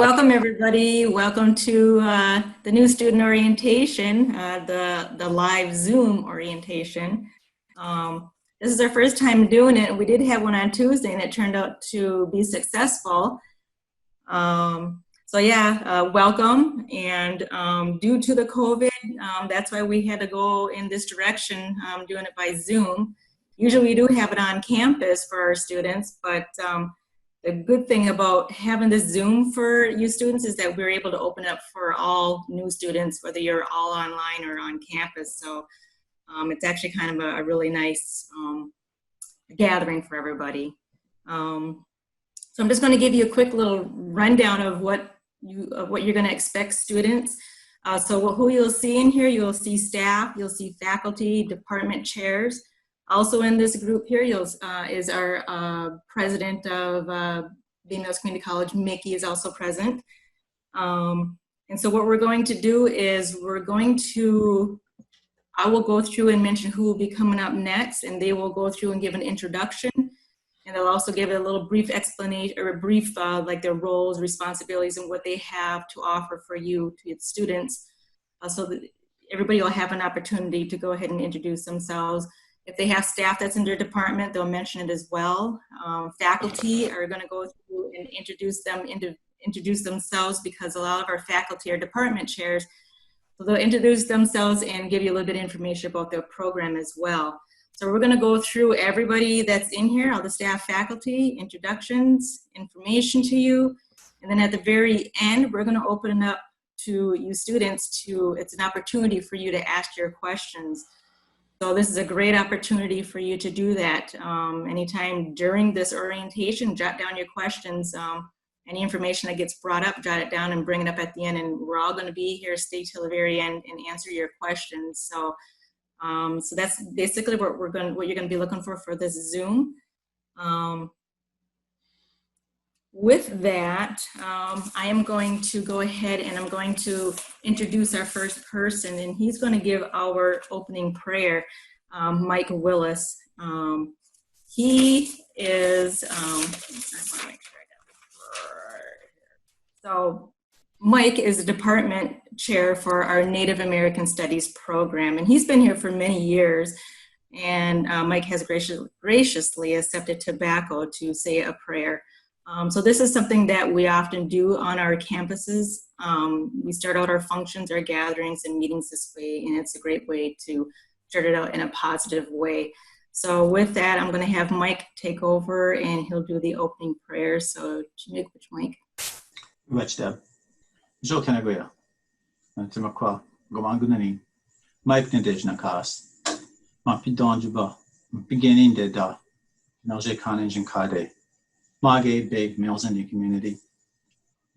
welcome everybody. Welcome to the new student orientation, the live Zoom orientation. This is our first time doing it. We did have one on Tuesday and it turned out to be successful. Welcome. And due to the COVID, that's why we had to go in this direction, doing it by Zoom. Usually we do have it on campus for our students, but the good thing about having this Zoom for you students is that we're able to open up for all new students, whether you're all online or on campus. So it's actually kind of a really nice gathering for everybody. So I'm just going to give you a quick little rundown of what you're going to expect students. Who you'll see in here, you'll see staff, you'll see faculty, department chairs. Also in this group here is our president of Bay Mills Community College, Mickey, is also present. And so what we're going to do is I will go through and mention who will be coming up next, and they will go through and give an introduction. And they'll also give a little brief explanation or a brief like their roles, responsibilities, and what they have to offer for you, to its students, so that everybody will have an opportunity to go ahead and introduce themselves. If they have staff that's in their department, they'll mention it as well. Faculty are going to go through and introduce themselves, because a lot of our faculty are department chairs. So they'll introduce themselves and give you a little bit of information about their program as well. So we're going to go through everybody that's in here, all the staff, faculty, introductions, information to you. And then at the very end, we're going to open it up to you students it's an opportunity for you to ask your questions. So this is a great opportunity for you to do that. Anytime during this orientation, jot down your questions. Any information that gets brought up, jot it down and bring it up at the end. And we're all going to be here, stay till the very end and answer your questions. So that's basically what you're going to be looking for this Zoom. With that, I am going to go ahead and I'm going to introduce our first person, and he's going to give our opening prayer, Mike Willis. He is, so Mike is the department chair for our Native American Studies program, and he's been here for many years. And Mike has graciously accepted tobacco to say a prayer. So this is something that we often do on our campuses. We start out our functions, our gatherings and meetings this way, and it's a great way to start it out in a positive way. So with that, I'm going to have Mike take over and he'll do the opening prayer. So Mike. Much Deb. Jo Kanaguya. Timakwa. Gomangunani. Mike Nadejna Kas. Mapi Donjuba. Beginning de da. Nalje Kanin Kade. Mage Big Mills in the community.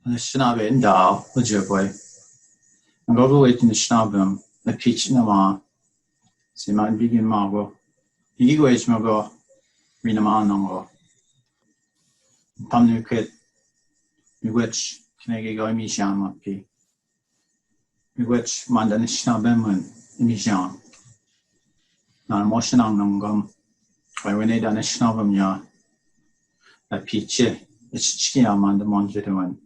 And the Shinabe and Dao, the Jibway. And go away to the Shnabum, the Peach Nama. See my begin Margo. Igwage Mago. Rinaman Nango. Tamnu Kit. Which can I go Mishan Mapi? Which Mandan Shnabem and Mishan. Now, motion on Nungum. I went in a Shnabum ya. A peach, it's Chiam on the Monjetuan.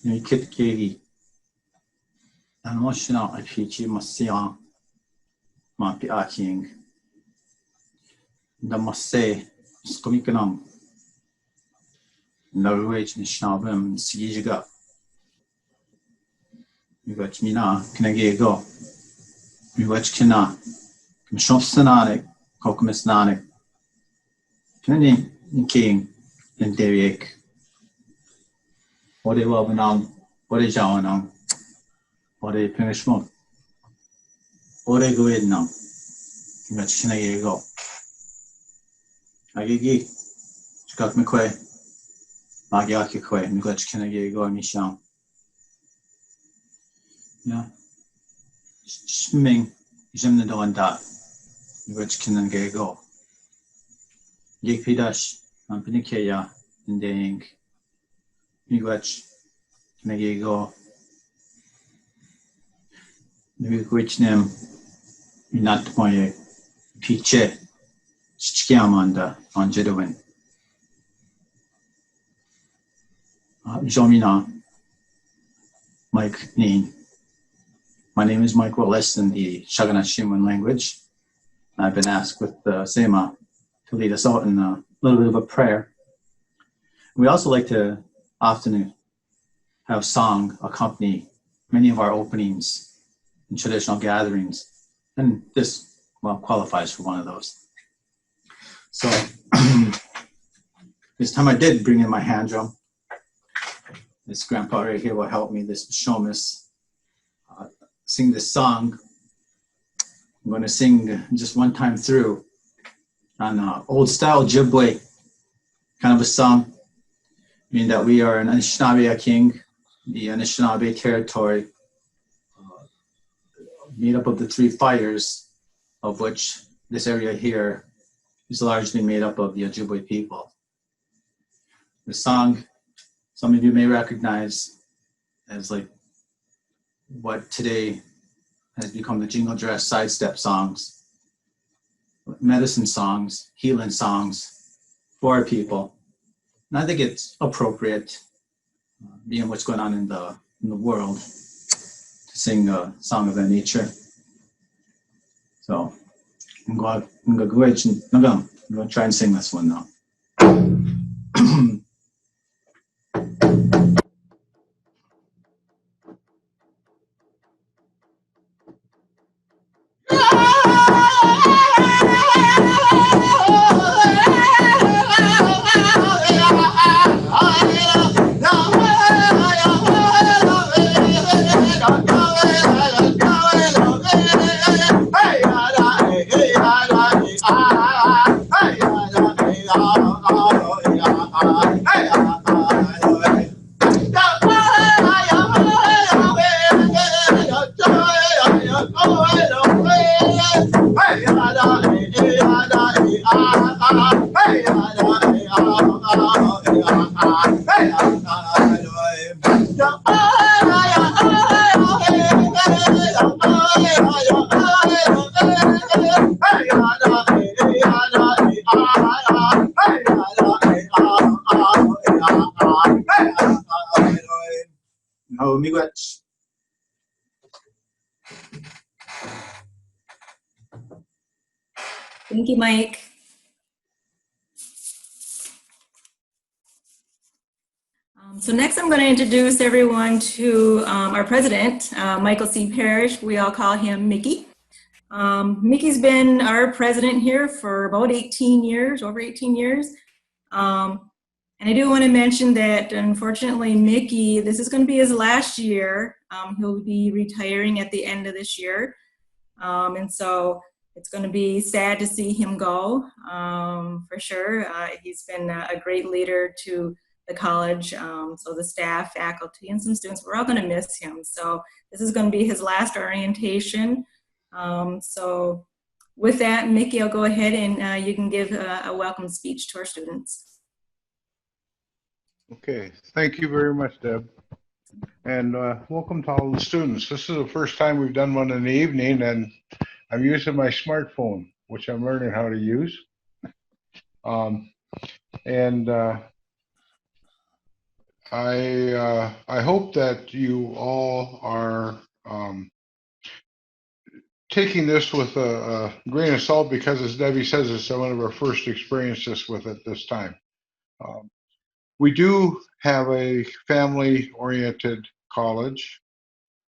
You kid Gigi. And motion out a peach must see on Mapi Aking. The must say, Skomikanum. No wage in Schnabum, Sijiga. You got Mina, can I go? You watch Kina, Mishofsanatic, Kokumis Nanik. Kenny King and Derek. What they were on, what they jawn on, what they punishment. What they go in now. Much can I go? I gig. Got me quay. Magyaki quay, and got can I go, Michon. Yeah. Swimming is in the door and that. Which can I go? Jake Pidash, and Pinikea, and the ink. You watch, can I go? Which name, not my Piche, Chiamanda on Jedwin. Jomina, Mike Neen. My name is Mike Willis in the Chaganat Shimun language. I've been asked with Sema to lead us out in a little bit of a prayer. We also like to often have song accompany many of our openings and traditional gatherings, and this, well, qualifies for one of those. So this time I did bring in my hand drum. This grandpa right here will help me, this Shomis, sing this song. I'm going to sing just one time through on old style Ojibwe, kind of a song, meaning that we are an Anishinaabe king, the Anishinaabe territory, made up of the 3 fires, of which this area here is largely made up of the Ojibwe people. The song, some of you may recognize as like what today has become the jingle dress sidestep songs, medicine songs, healing songs for our people. And I think it's appropriate, being what's going on in the world, to sing a song of that nature. So I'm going to try and sing this one now. Oh, miigwech. Thank you, Mike. So next I'm going to introduce everyone to our president, Michael C. Parrish. We all call him Mickey. Mickey's been our president here for about 18 years, over 18 years. And I do want to mention that unfortunately Mickey, this is going to be his last year. He'll be retiring at the end of this year. And so it's going to be sad to see him go, for sure. He's been a great leader to the college, so the staff, faculty, and some students, we're all going to miss him. So this is going to be his last orientation. So with that, Mickey, I'll go ahead and you can give a welcome speech to our students. Okay, thank you very much, Deb. And welcome to all the students. This is the first time we've done one in the evening, and I'm using my smartphone, which I'm learning how to use. I hope that you all are taking this with a grain of salt, because as Debbie says, it's one of our first experiences with it this time. We do have a family-oriented college.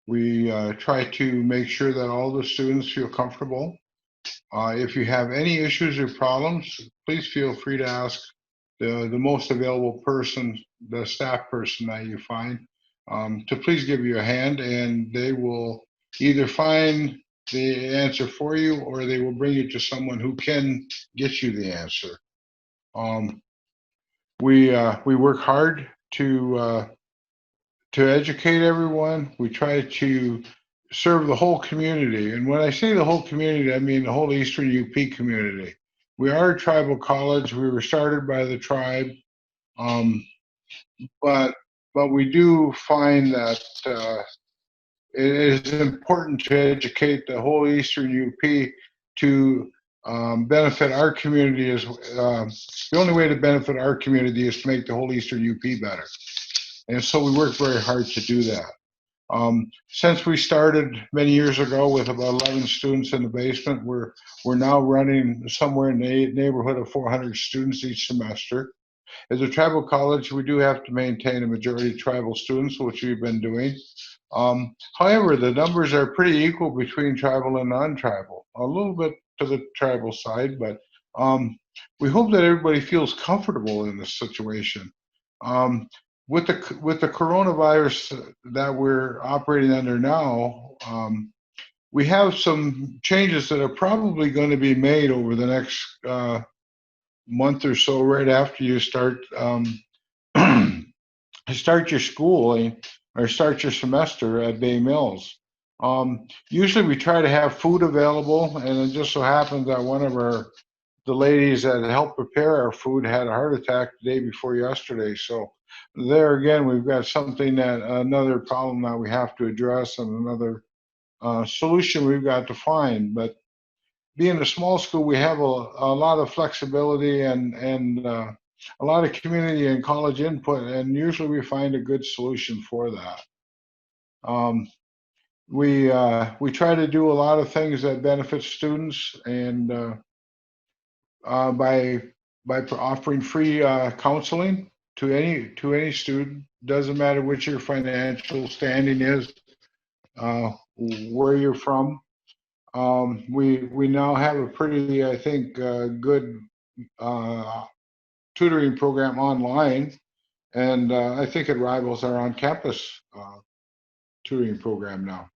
We try to make sure that all the students feel comfortable. If you have any issues or problems, please feel free to ask the most available person, the staff person that you find, to please give you a hand, and they will either find the answer for you, or they will bring you to someone who can get you the answer. We work hard to educate everyone. We try to serve the whole community. And when I say the whole community, I mean the whole Eastern UP community. We are a tribal college. We were started by the tribe. But we do find that it is important to educate the whole Eastern UP to benefit our community. The only way to benefit our community is to make the whole Eastern UP better. And so we work very hard to do that. Since we started many years ago with about 11 students in the basement, we're now running somewhere in the neighborhood of 400 students each semester. As a tribal college, we do have to maintain a majority of tribal students, which we've been doing. However, the numbers are pretty equal between tribal and non-tribal, a little bit to the tribal side, but we hope that everybody feels comfortable in this situation. With the coronavirus that we're operating under now, we have some changes that are probably going to be made over the next month or so, right after you start start your schooling or start your semester at Bay Mills. Usually we try to have food available, and it just so happens that one of the ladies that helped prepare our food had a heart attack the day before yesterday. So there again, we've got another problem that we have to address, and another solution we've got to find. But being a small school, we have a lot of flexibility and a lot of community and college input, and usually we find a good solution for that. We try to do a lot of things that benefit students, and by offering free counseling to any student. Doesn't matter what your financial standing is, where you're from. We now have a pretty, I think, good tutoring program online, and I think it rivals our on-campus tutoring program now.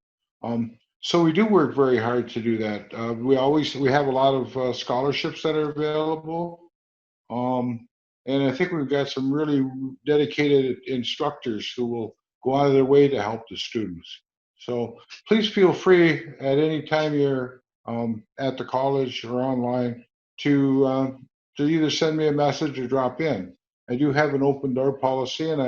So we do work very hard to do that. We have a lot of scholarships that are available, and I think we've got some really dedicated instructors who will go out of their way to help the students. So please feel free at any time you're at the college or online to either send me a message or drop in. I do have an open door policy, and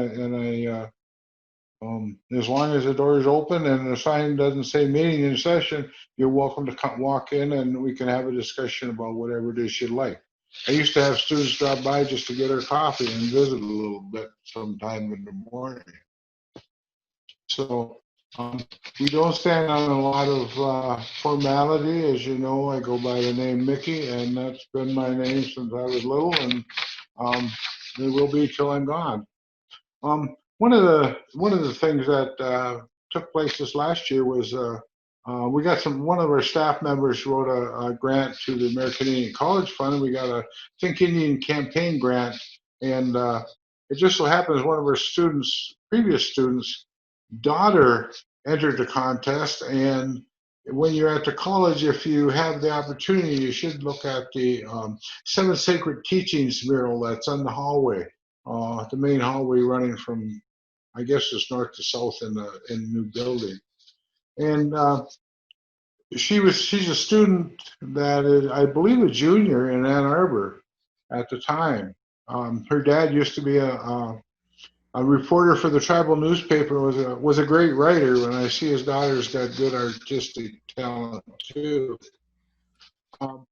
as long as the door is open and the sign doesn't say meeting in session, you're welcome to walk in, and we can have a discussion about whatever it is you'd like. I used to have students drop by just to get our coffee and visit a little bit sometime in the morning. So we don't stand on a lot of formality. As you know, I go by the name Mickey, and that's been my name since I was little, and it will be till I'm gone. One of the things that took place this last year was we got one of our staff members wrote a grant to the American Indian College Fund, and we got a Think Indian campaign grant, and it just so happens one of our previous students' daughter entered the contest. And when you're at the college, if you have the opportunity, you should look at the 7 Sacred Teachings mural that's on the hallway, the main hallway running from, I guess it's north to south in the new building. And she's a student that is, I believe, a junior in Ann Arbor at the time. Her dad used to be a reporter for the tribal newspaper, was a great writer. When I see his daughter's got good artistic talent too. The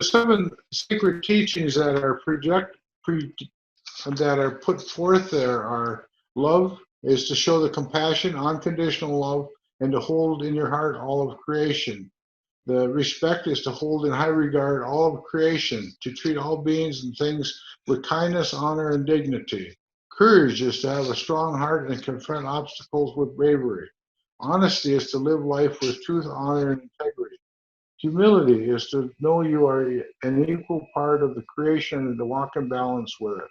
7 Sacred Teachings that are that are put forth there are: love is to show the compassion, unconditional love, and to hold in your heart all of creation. The respect is to hold in high regard all of creation, to treat all beings and things with kindness, honor, and dignity. Courage is to have a strong heart and confront obstacles with bravery. Honesty is to live life with truth, honor, and integrity. Humility is to know you are an equal part of the creation and to walk in balance with it.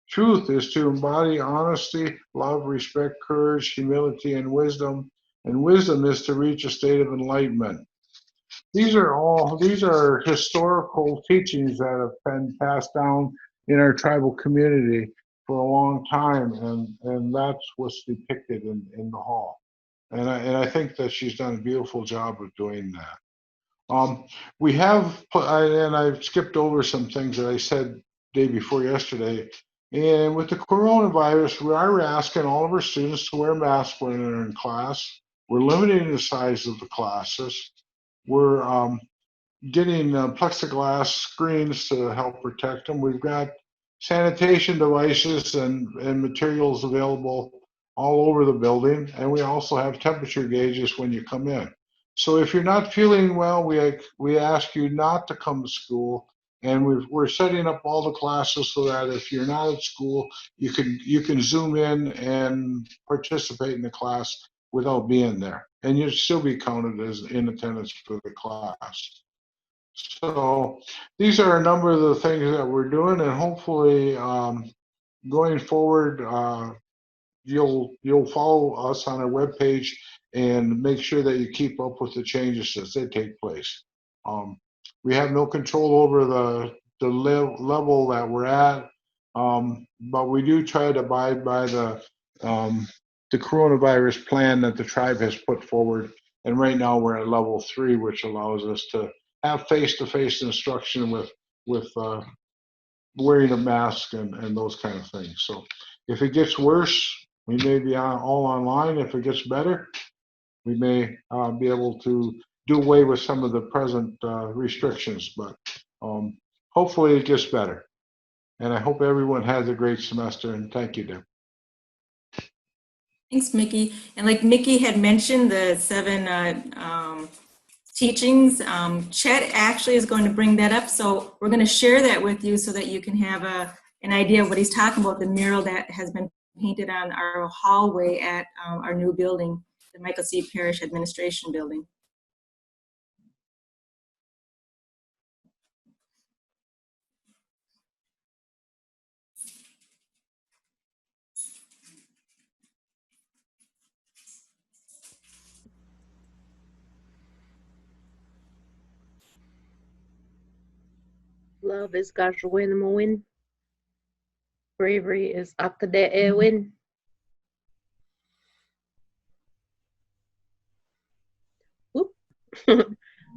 Truth is to embody honesty, love, respect, courage, humility, and wisdom. And wisdom is to reach a state of enlightenment. These are historical teachings that have been passed down in our tribal community for a long time, and that's what's depicted in the hall. And I think that she's done a beautiful job of doing that. We have, and I've skipped over some things that I said day before yesterday. And with the coronavirus, we are asking all of our students to wear masks when they're in class. We're limiting the size of the classes. We're getting plexiglass screens to help protect them. We've got sanitation devices and materials available all over the building. And we also have temperature gauges when you come in. So if you're not feeling well, we ask you not to come to school. And we're setting up all the classes so that if you're not at school, you can Zoom in and participate in the class without being there. And you'll still be counted as in attendance for the class. So these are a number of the things that we're doing, and hopefully going forward, you'll follow us on our webpage and make sure that you keep up with the changes as they take place. We have no control over the level that we're at, but we do try to abide by the coronavirus plan that the tribe has put forward. And right now we're at level 3, which allows us to have face-to-face instruction with wearing a mask and those kind of things. So if it gets worse, we may be all online. If it gets better, we may be able to do away with some of the present restrictions, but hopefully it gets better. And I hope everyone has a great semester, and thank you, Deb. Thanks, Mickey. And like Mickey had mentioned, the 7 teachings, Chet actually is going to bring that up. So we're going to share that with you so that you can have an idea of what he's talking about, the mural that has been painted on our hallway at our new building, the Michael C. Parrish Administration Building. Love is Gashwin Moin. Bravery is Akade Ewin.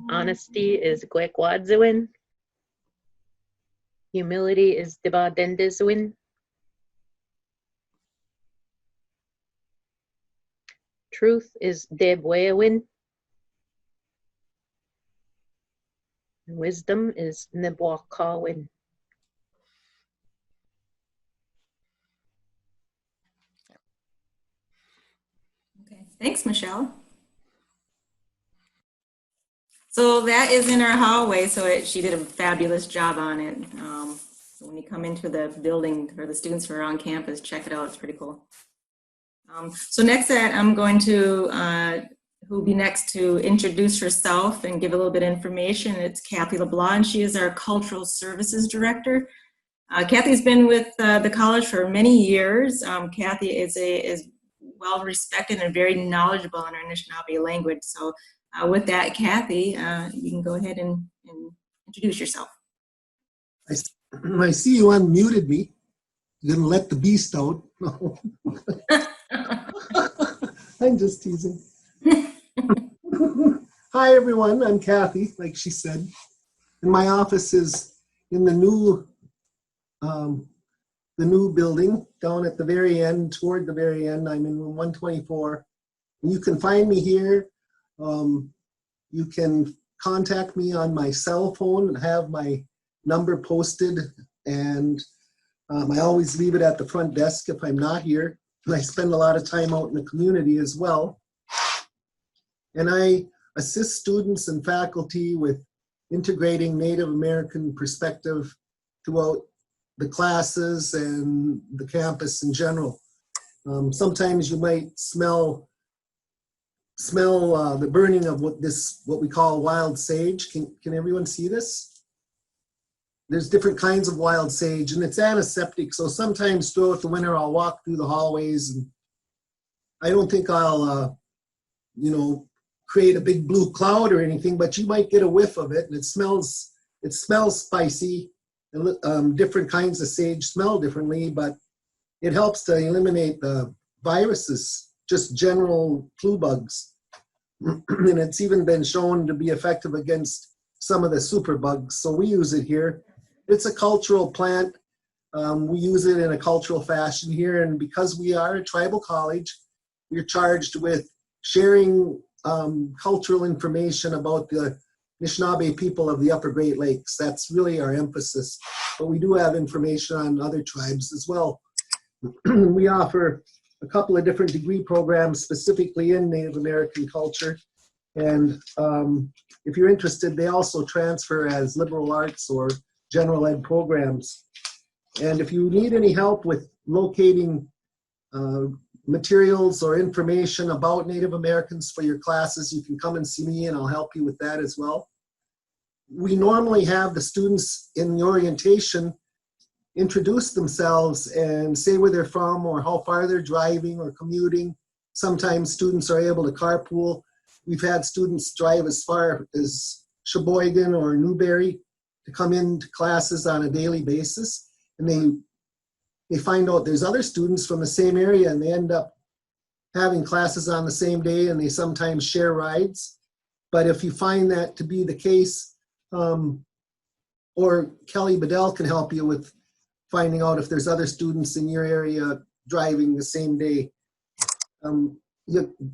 Honesty is Gwekwadzuin. Humility is Diba Dendiswin. Truth is Debwewin. Wisdom is Nebwakawin. Okay, thanks, Michelle. So that is in our hallway, so she did a fabulous job on it. So when you come into the building, for the students who are on campus, check it out, it's pretty cool. So next I'm going to, who will be next to introduce herself and give a little bit of information. It's Kathy LeBlanc. She is our Cultural Services Director. Kathy's been with the college for many years. Kathy is well respected and very knowledgeable in our Anishinaabe language. So with that, Kathy, you can go ahead and introduce yourself. I see you unmuted me. You're gonna let the beast out. No. I'm just teasing. Hi everyone, I'm Kathy, like she said. And my office is in the new building down at the very end, toward the very end. I'm in room 124. And you can find me here. You can contact me on my cell phone and have my number posted. And I always leave it at the front desk if I'm not here. And I spend a lot of time out in the community as well. And I assist students and faculty with integrating Native American perspective throughout the classes and the campus in general. Sometimes you might smell the burning of what we call wild sage. Can everyone see this? There's different kinds of wild sage, and it's antiseptic. So sometimes throughout the winter, I'll walk through the hallways, and I don't think I'll, create a big blue cloud or anything, but you might get a whiff of it, and it smells spicy. And different kinds of sage smell differently, but it helps to eliminate the viruses, just general flu bugs. And it's even been shown to be effective against some of the superbugs. So we use it here. It's a cultural plant. We use it in a cultural fashion here. And because we are a tribal college, we're charged with sharing cultural information about the Anishinaabe people of the Upper Great Lakes. That's really our emphasis. but we do have information on other tribes as well. We offer a couple of different degree programs specifically in Native American culture. And if you're interested, they also transfer as liberal arts or general ed programs. And if you need any help with locating materials or information about Native Americans for your classes, you can come and see me and I'll help you with that as well. We normally have the students in the orientation introduce themselves and say where they're from or how far they're driving or commuting. Sometimes students are able to carpool. We've had students drive as far as Sheboygan or Newberry to come into classes on a daily basis. And they find out there's other students from the same area and they end up having classes on the same day, and they sometimes share rides. But if you find that to be the case, or Kelly Bedell can help you with finding out if there's other students in your area driving the same day.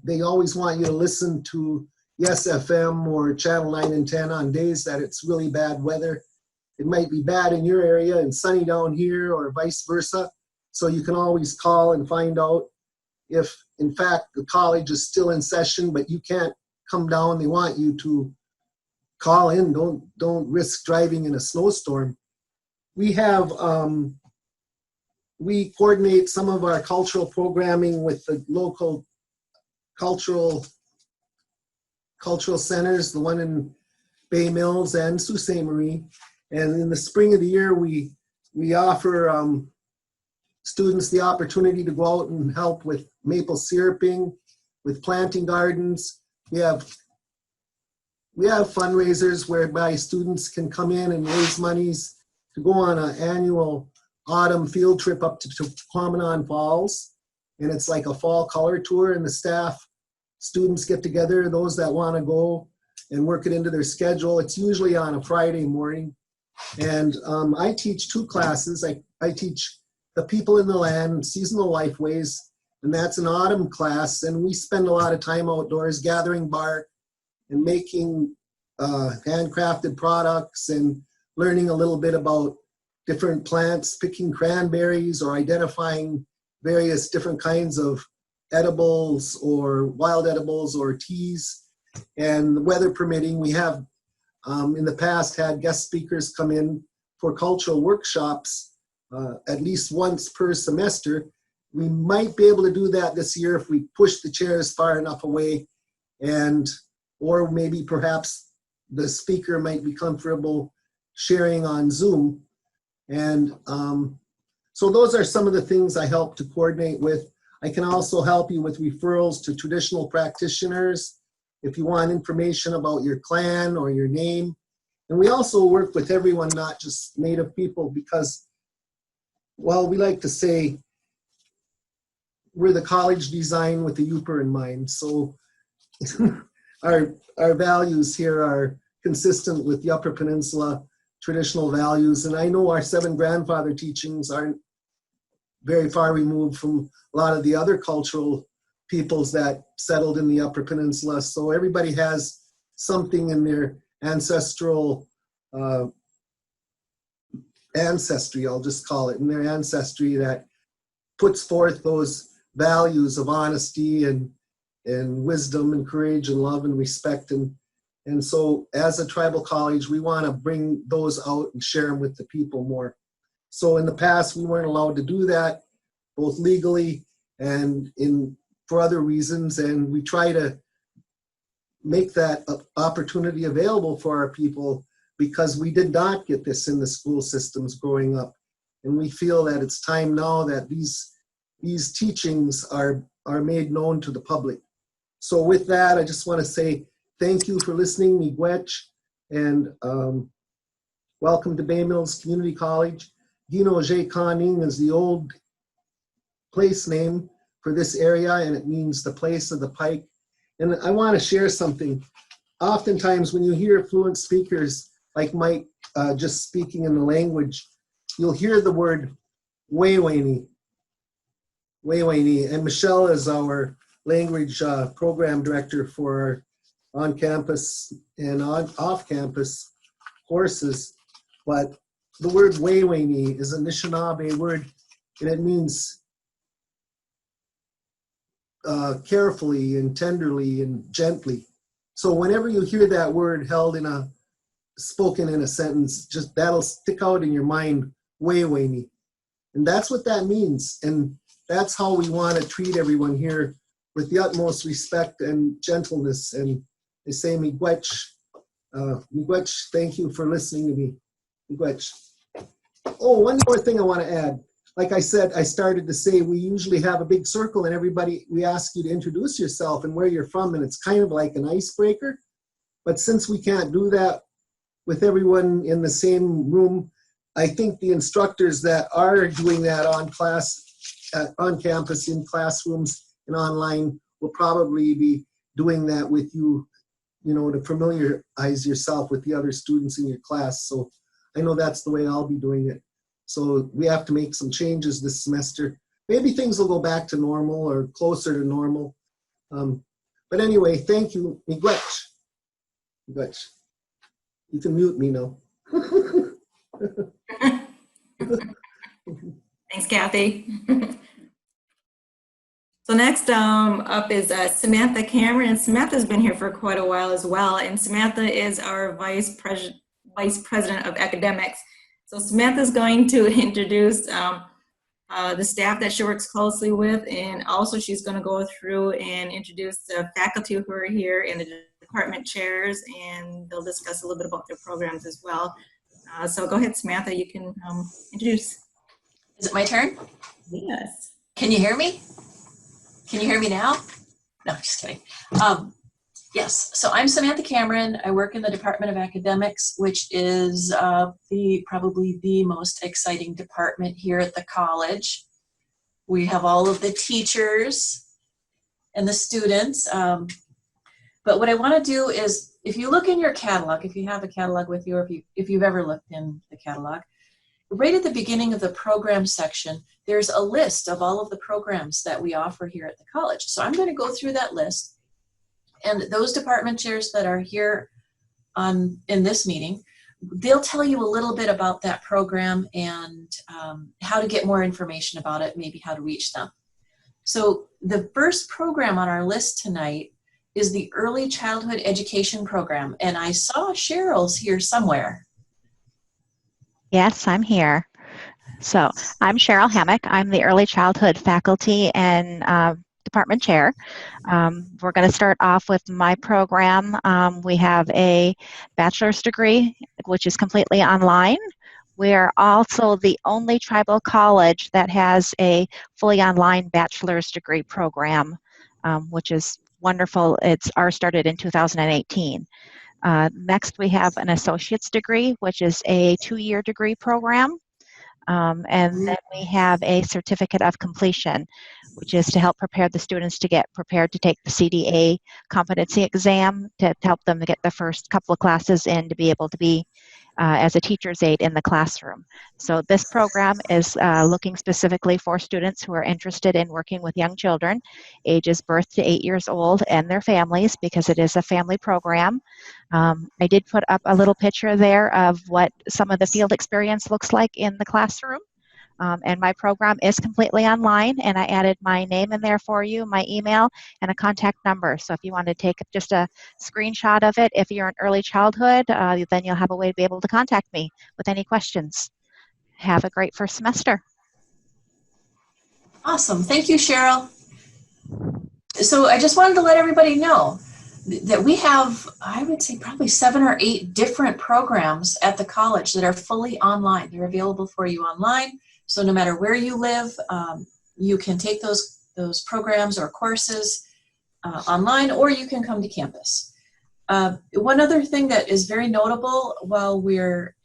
They always want you to listen to Yes FM or Channel 9 and 10 on days that it's really bad weather. It might be bad in your area and sunny down here, or vice versa. So you can always call and find out if, in fact, the college is still in session, but you can't come down. They want you to call in. Don't risk driving in a snowstorm. We have, we coordinate some of our cultural programming with the local cultural centers, the one in Bay Mills and Sault Ste. Marie. And in the spring of the year, we offer students the opportunity to go out and help with maple syruping, with planting gardens. We have fundraisers whereby students can come in and raise monies to go on an annual autumn field trip up to Quamanon Falls. And it's like a fall color tour, and the staff, students get together, those that want to go, and work it into their schedule. It's usually on a Friday morning. And I teach two classes. I teach the people in the land, seasonal lifeways, and that's an autumn class. And we spend a lot of time outdoors gathering bark and making handcrafted products and learning a little bit about different plants, picking cranberries or identifying various different kinds of edibles or wild edibles or teas. And the weather permitting, we have in the past had guest speakers come in for cultural workshops at least once per semester. We might be able to do that this year if we push the chairs far enough away, or maybe perhaps the speaker might be comfortable sharing on Zoom. And so those are some of the things I help to coordinate with. I can also help you with referrals to traditional practitioners if you want information about your clan or your name. And we also work with everyone, not just Native people, because, well, we like to say we're the college designed with the Yooper in mind. So our values here are consistent with the Upper Peninsula traditional values. And I know our 7 grandfather teachings aren't very far removed from a lot of the other cultural peoples that settled in the Upper Peninsula. So everybody has something in their ancestral ancestry, I'll just call it, in their ancestry that puts forth those values of honesty and wisdom and courage and love and respect. And so as a tribal college, we want to bring those out and share them with the people more. So in the past, we weren't allowed to do that, both legally and for other reasons. And we try to make that opportunity available for our people because we did not get this in the school systems growing up. And we feel that it's time now that these teachings are made known to the public. So with that, I just want to say thank you for listening, Miigwech, and welcome to Bay Mills Community College. Ginoje Kaning is the old place name for this area, and it means the place of the pike. And I want to share something. Oftentimes when you hear fluent speakers like Mike just speaking in the language, you'll hear the word Wewani. And Michelle is our language program director for on-campus and off-campus courses. But the word Wayweni is a Anishinaabe word, and it means carefully and tenderly and gently. So whenever you hear that word spoken in a sentence, just that'll stick out in your mind, Wayweni. And that's what that means. And that's how we want to treat everyone here, with the utmost respect and gentleness. And they say, Miigwech, Miigwech, thank you for listening to me. Miigwech. Oh, one more thing I want to add. Like I said, I started to say we usually have a big circle and everybody, we ask you to introduce yourself and where you're from, and it's kind of like an icebreaker. But since we can't do that with everyone in the same room, I think the instructors that are doing that on campus, in classrooms and online, will probably be doing that with you, to familiarize yourself with the other students in your class. So I know that's the way I'll be doing it. So we have to make some changes this semester. Maybe things will go back to normal or closer to normal. But anyway, thank you. Miigwech. Miigwech. You can mute me now. Thanks, Kathy. So next up is Samantha Cameron, and Samantha's been here for quite a while as well. And Samantha is our Vice President of Academics. So Samantha's going to introduce the staff that she works closely with, and also she's going to go through and introduce the faculty who are here and the department chairs, and they'll discuss a little bit about their programs as well. So go ahead, Samantha, you can introduce. Is it my turn? Yes. Can you hear me? Can you hear me now? No, just kidding. Yes, so I'm Samantha Cameron. I work in the Department of Academics, which is probably the most exciting department here at the college. We have all of the teachers and the students. But what I want to do is, if you look in your catalog, if you have a catalog with you, or if you've ever looked in the catalog, right at the beginning of the program section, there's a list of all of the programs that we offer here at the college. So I'm going to go through that list, and those department chairs that are here in this meeting, they'll tell you a little bit about that program and how to get more information about it, maybe how to reach them. So the first program on our list tonight is the Early Childhood Education Program, and I saw Cheryl's here somewhere. Yes, I'm here. So I'm Cheryl Hammock. I'm the Early Childhood Faculty and Department Chair. We're going to start off with my program. We have a bachelor's degree, which is completely online. We're also the only tribal college that has a fully online bachelor's degree program, which is wonderful. Ours started in 2018. Next, we have an associate's degree, which is a 2-year degree program. And then we have a certificate of completion, which is to help prepare the students to get prepared to take the CDA competency exam, to help them to get the first couple of classes in to be able to be as a teacher's aide in the classroom. So this program is looking specifically for students who are interested in working with young children, ages birth to 8 years old, and their families, because it is a family program. I did put up a little picture there of what some of the field experience looks like in the classroom. And my program is completely online, and I added my name in there for you, my email, and a contact number. So if you want to take just a screenshot of it, if you're in early childhood, then you'll have a way to be able to contact me with any questions. Have a great first semester. Awesome. Thank you, Cheryl. So I just wanted to let everybody know that we have, I would say, probably 7 or 8 different programs at the college that are fully online. They're available for you online. So no matter where you live, you can take those programs or courses online, or you can come to campus. One other thing that is very notable while we're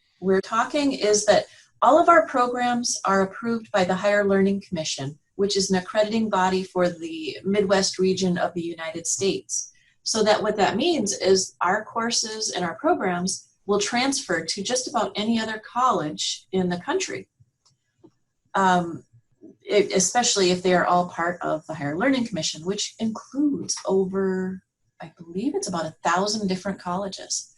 talking is that all of our programs are approved by the Higher Learning Commission, which is an accrediting body for the Midwest region of the United States. So that what that means is our courses and our programs will transfer to just about any other college in the country. Especially if they are all part of the Higher Learning Commission, which includes over, I believe it's about 1,000 different colleges.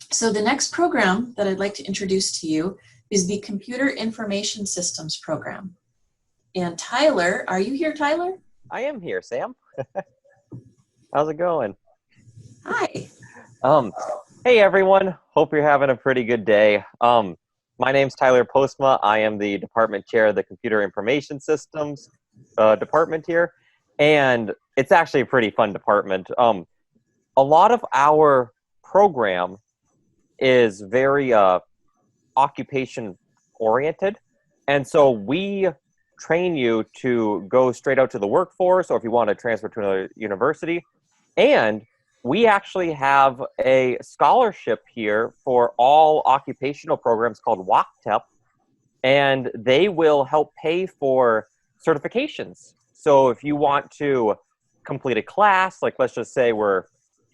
So the next program that I'd like to introduce to you is the Computer Information Systems program. And Tyler, are you here, Tyler? I am here, Sam. How's it going? Hi. Hey everyone. Hope you're having a pretty good day. My name's Tyler Postma. I am the department chair of the Computer Information Systems department here, and it's actually a pretty fun department. A lot of our program is very occupation oriented, and so we train you to go straight out to the workforce, or if you want to transfer to another university. And we actually have a scholarship here for all occupational programs called WACTEP, and they will help pay for certifications. So if you want to complete a class, like let's just say we're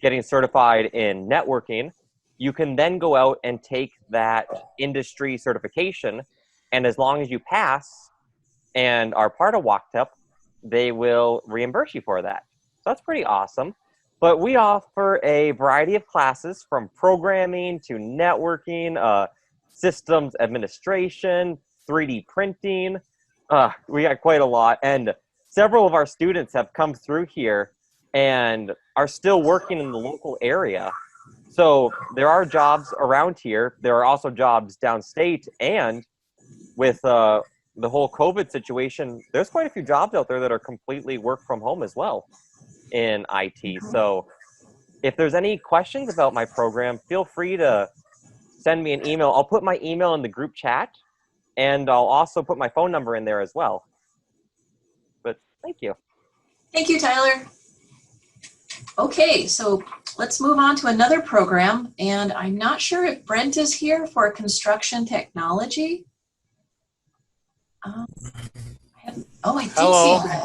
getting certified in networking, you can then go out and take that industry certification, and as long as you pass and are part of WACTEP, they will reimburse you for that. So that's pretty awesome. But we offer a variety of classes from programming to networking, systems administration, 3D printing. We got quite a lot. And several of our students have come through here and are still working in the local area. So there are jobs around here. There are also jobs downstate. And with the whole COVID situation, there's quite a few jobs out there that are completely work from home as well in IT. So if there's any questions about my program, feel free to send me an email. I'll put my email in the group chat, and I'll also put my phone number in there as well. But thank you. Thank you, Tyler. Okay, so let's move on to another program. And I'm not sure if Brent is here for construction technology. I did Hello. see Brent.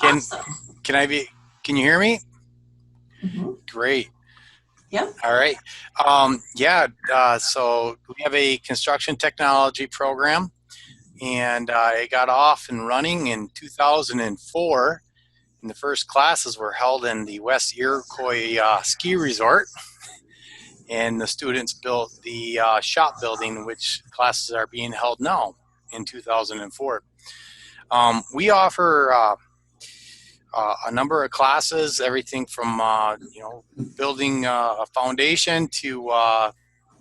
Can Awesome. Can you hear me? Mhm. Great. Yep. All right. So we have a construction technology program, and it got off and running in 2004. And the first classes were held in the West Iroquois ski resort. And the students built the shop building, in which classes are being held now in 2004. We offer a number of classes, everything from building a foundation to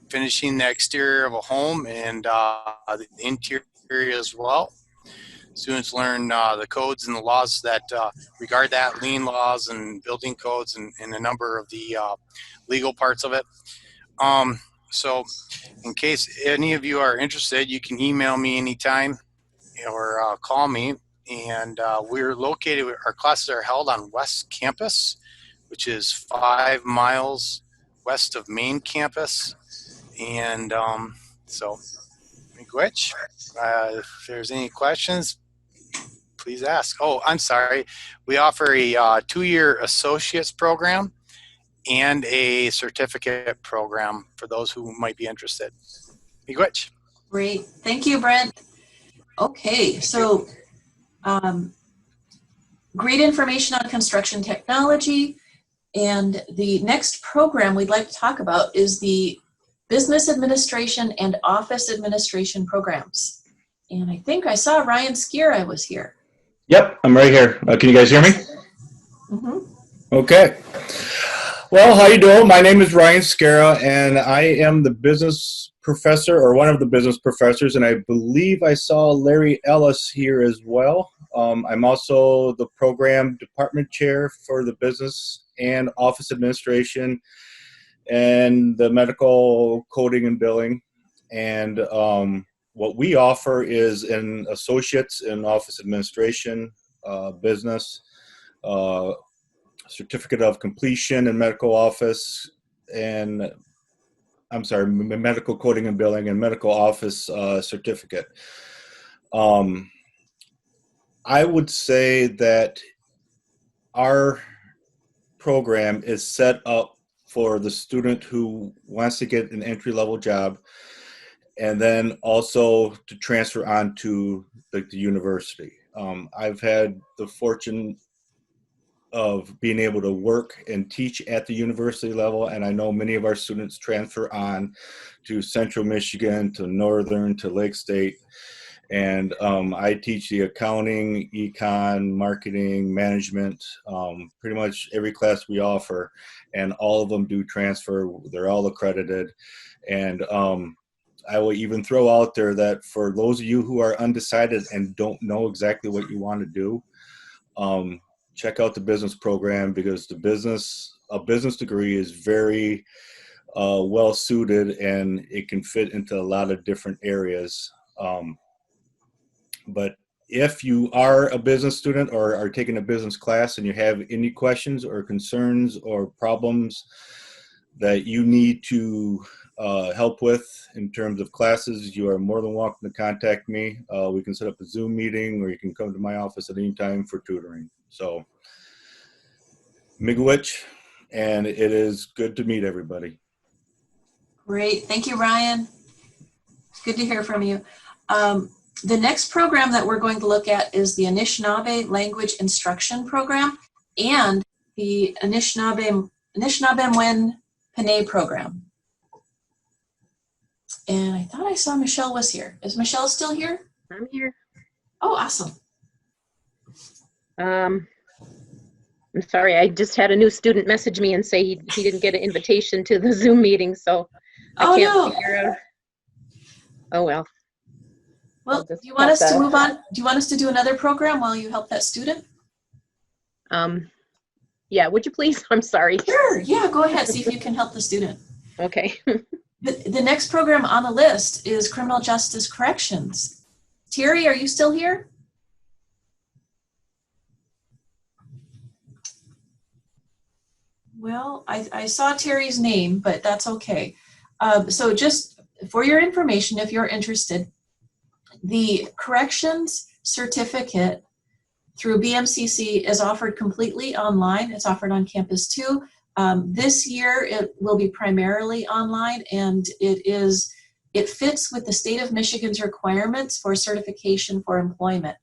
finishing the exterior of a home and the interior as well. Students learn the codes and the laws that regard that, lien laws and building codes and a number of the legal parts of it. So in case any of you are interested, you can email me anytime or call me. And we're located, our classes are held on West Campus, which is 5 miles west of main campus. And so, Miigwech, if there's any questions, please ask. Oh, I'm sorry. We offer a 2-year associate's program and a certificate program for those who might be interested. Miigwech. Great. Thank you, Brent. Okay, so great information on construction technology. And the next program we'd like to talk about is the Business Administration and Office Administration programs. And I think I saw Ryan Skira was here. Yep, I'm right here. Can you guys hear me? Mm-hmm. Okay. Well, how you doing? My name is Ryan Skira, and I am the business professor, or one of the business professors, and I believe I saw Larry Ellis here as well. I'm also the program department chair for the business and office administration and the medical coding and billing. And what we offer is an associate's in office administration, business, certificate of completion in medical office, and medical coding and billing and medical office certificate. I would say that our program is set up for the student who wants to get an entry-level job, and then also to transfer on to the university. I've had the fortune of being able to work and teach at the university level. And I know many of our students transfer on to Central Michigan, to Northern, to Lake State. And I teach the accounting, econ, marketing, management, pretty much every class we offer, and all of them do transfer. They're all accredited. And I will even throw out there that for those of you who are undecided and don't know exactly what you want to do, check out the business program, because a business degree is very well suited, and it can fit into a lot of different areas. But if you are a business student or are taking a business class and you have any questions or concerns or problems that you need to help with in terms of classes, you are more than welcome to contact me. We can set up a Zoom meeting, or you can come to my office at any time for tutoring. So, Miigwech, and it is good to meet everybody. Great. Thank you, Ryan. Good to hear from you. The next program that we're going to look at is the Anishinaabe Language Instruction Program and the Anishinaabemowin Panay Program. And I thought I saw Michelle was here. Is Michelle still here? I'm here. Oh, awesome. I'm sorry, I just had a new student message me and say he didn't get an invitation to the Zoom meeting, so I can't figure out. Oh, well. Well, do you want us to move on? Do you want us to do another program while you help that student? Yeah, would you please? I'm sorry. Sure, yeah, go ahead. See if you can help the student. Okay. The next program on the list is Criminal Justice Corrections. Terry, are you still here? Well, I saw Terry's name, but that's okay. So just for your information, if you're interested, the corrections certificate through BMCC is offered completely online. It's offered on campus too. This year it will be primarily online, and it fits with the state of Michigan's requirements for certification for employment.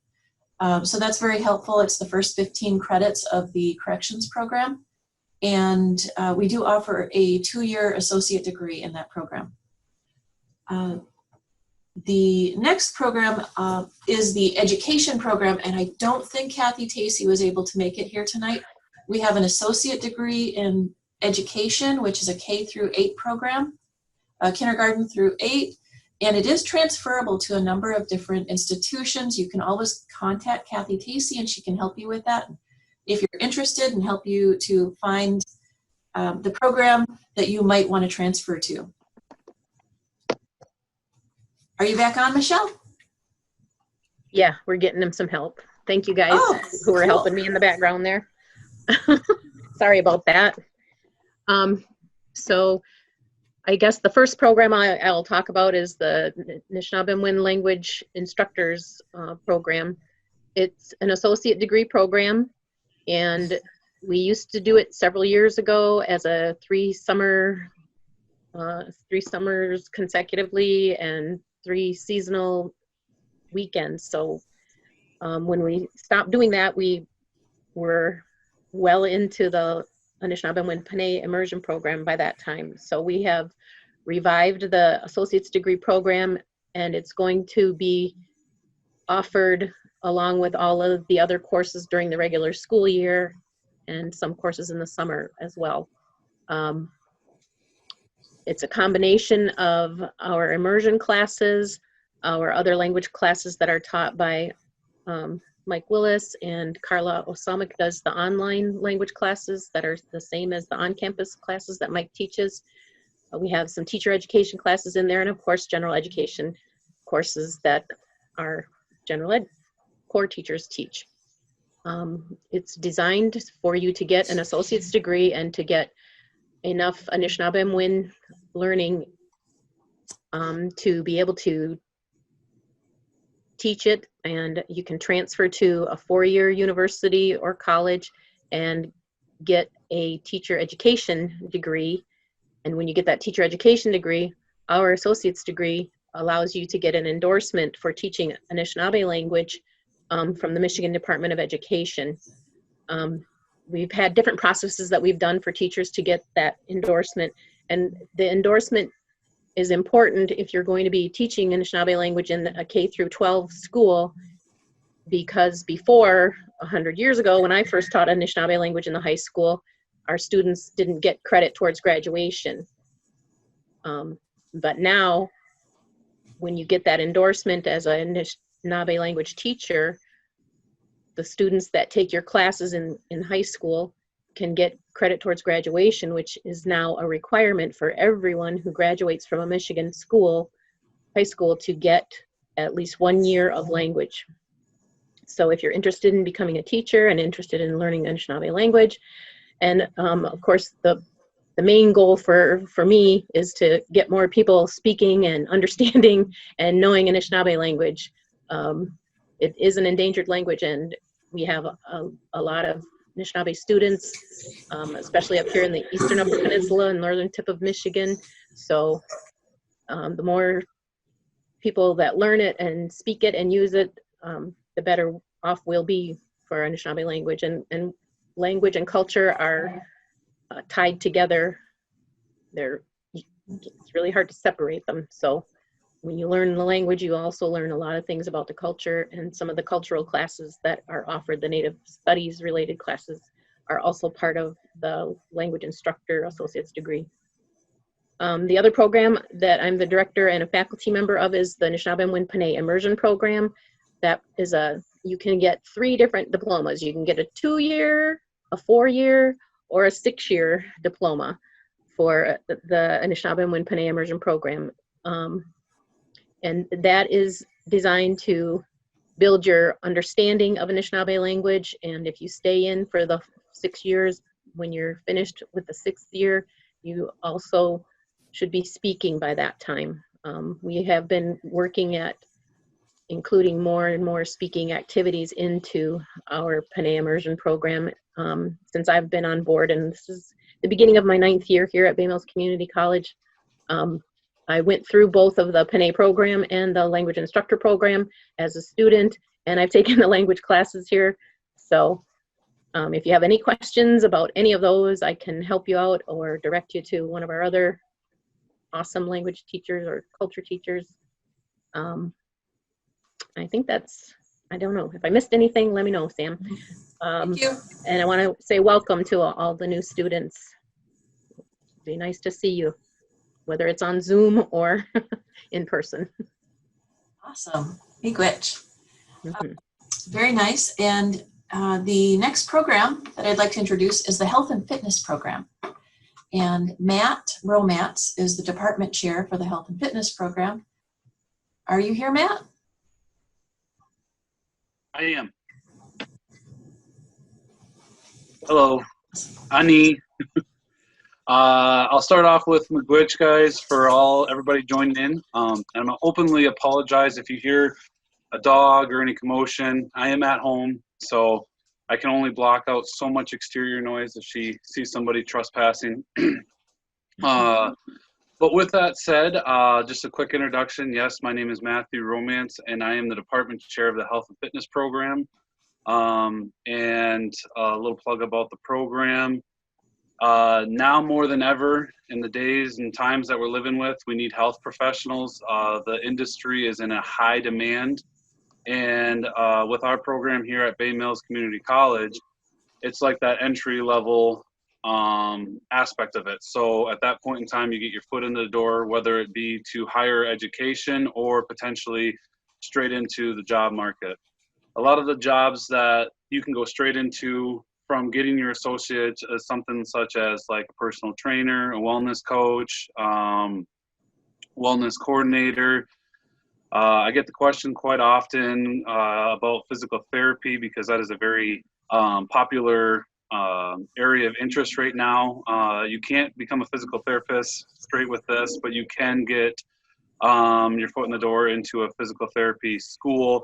So that's very helpful. It's the first 15 credits of the corrections program. And we do offer a 2-year associate degree in that program. The next program is the education program, and I don't think Kathy Tacey was able to make it here tonight. We have an associate degree in education, which is a K through 8 program, kindergarten through 8, and it is transferable to a number of different institutions. You can always contact Kathy Tacey, and she can help you with that if you're interested, and help you to find the program that you might want to transfer to. Are you back on, Michelle? Yeah, we're getting him some help. Thank you guys who are helping me in the background there. Sorry about that. So I guess the first program I'll talk about is the Anishinaabemowin Language Instructors Program. It's an associate degree program, and we used to do it several years ago as a 3 summers consecutively and 3 seasonal weekends. So when we stopped doing that, we were well into the Anishinaabemowin Panay immersion program by that time. So we have revived the associate's degree program, and it's going to be offered along with all of the other courses during the regular school year and some courses in the summer as well. It's a combination of our immersion classes, our other language classes that are taught by Mike Willis, and Carla Osamik does the online language classes that are the same as the on-campus classes that Mike teaches. We have some teacher education classes in there, and of course general education courses that our general ed core teachers teach. It's designed for you to get an associate's degree and to get enough Anishinaabemowin learning to be able to teach it, and you can transfer to a 4-year university or college and get a teacher education degree. And when you get that teacher education degree, our associate's degree allows you to get an endorsement for teaching Anishinaabe language from the Michigan Department of Education. we've had different processes that we've done for teachers to get that endorsement. And the endorsement is important if you're going to be teaching Anishinaabe language in a K through 12 school, because before, 100 years ago, when I first taught Anishinaabe language in the high school, our students didn't get credit towards graduation. But now, when you get that endorsement as a Anishinaabe language teacher, the students that take your classes in high school can get credit towards graduation, which is now a requirement for everyone who graduates from a Michigan school, high school, to get at least 1 year of language. So if you're interested in becoming a teacher and interested in learning Anishinaabe language, and of course the main goal for me is to get more people speaking and understanding and knowing Anishinaabe language. It is an endangered language, and we have a lot of Anishinaabe students, especially up here in the eastern Upper Peninsula and northern tip of Michigan. So the more people that learn it and speak it and use it, the better off we'll be for Anishinaabe language. And language and culture are tied together. It's really hard to separate them. So when you learn the language, you also learn a lot of things about the culture, and some of the cultural classes that are offered, the Native Studies related classes, are also part of the Language Instructor Associate's degree. The other program that I'm the director and a faculty member of is the Anishinaabe Pinay Immersion Program. That is you can get 3 different diplomas. You can get a 2-year, a 4-year, or a 6-year diploma for the Anishinaabe Pinay Immersion Program. And that is designed to build your understanding of Anishinaabe language. And if you stay in for the 6 years, when you're finished with the 6th year, you also should be speaking by that time. We have been working at including more and more speaking activities into our Pinay Immersion Program since I've been on board. And this is the beginning of my 9th year here at Bay Mills Community College. I went through both of the Pinay program and the language instructor program as a student, and I've taken the language classes here. So if you have any questions about any of those, I can help you out or direct you to one of our other awesome language teachers or culture teachers. I think I don't know. If I missed anything, let me know, Sam. Thank you. And I want to say welcome to all the new students. It'd be nice to see you, whether it's on Zoom or in person. Awesome. Miigwech. Mm-hmm. Very nice. And the next program that I'd like to introduce is the Health and Fitness Program. And Matt Romance is the department chair for the Health and Fitness Program. Are you here, Matt? I am. Hello, Ani. I'll start off with Miigwech, guys, for everybody joining in. And I'm gonna openly apologize if you hear a dog or any commotion. I am at home, so I can only block out so much exterior noise if she sees somebody trespassing. But with that said, just a quick introduction. Yes, my name is Matthew Romance, and I am the department chair of the Health and Fitness Program. And a little plug about the program. Now more than ever, in the days and times that we're living with, we need health professionals. The industry is in a high demand. And with our program here at Bay Mills Community College, it's like that entry level aspect of it. So at that point in time, you get your foot in the door, whether it be to higher education or potentially straight into the job market. A lot of the jobs that you can go straight into from getting your associate is something such as like a personal trainer, a wellness coach, wellness coordinator. I get the question quite often about physical therapy because that is a very popular area of interest right now. You can't become a physical therapist straight with this, but you can get your foot in the door into a physical therapy school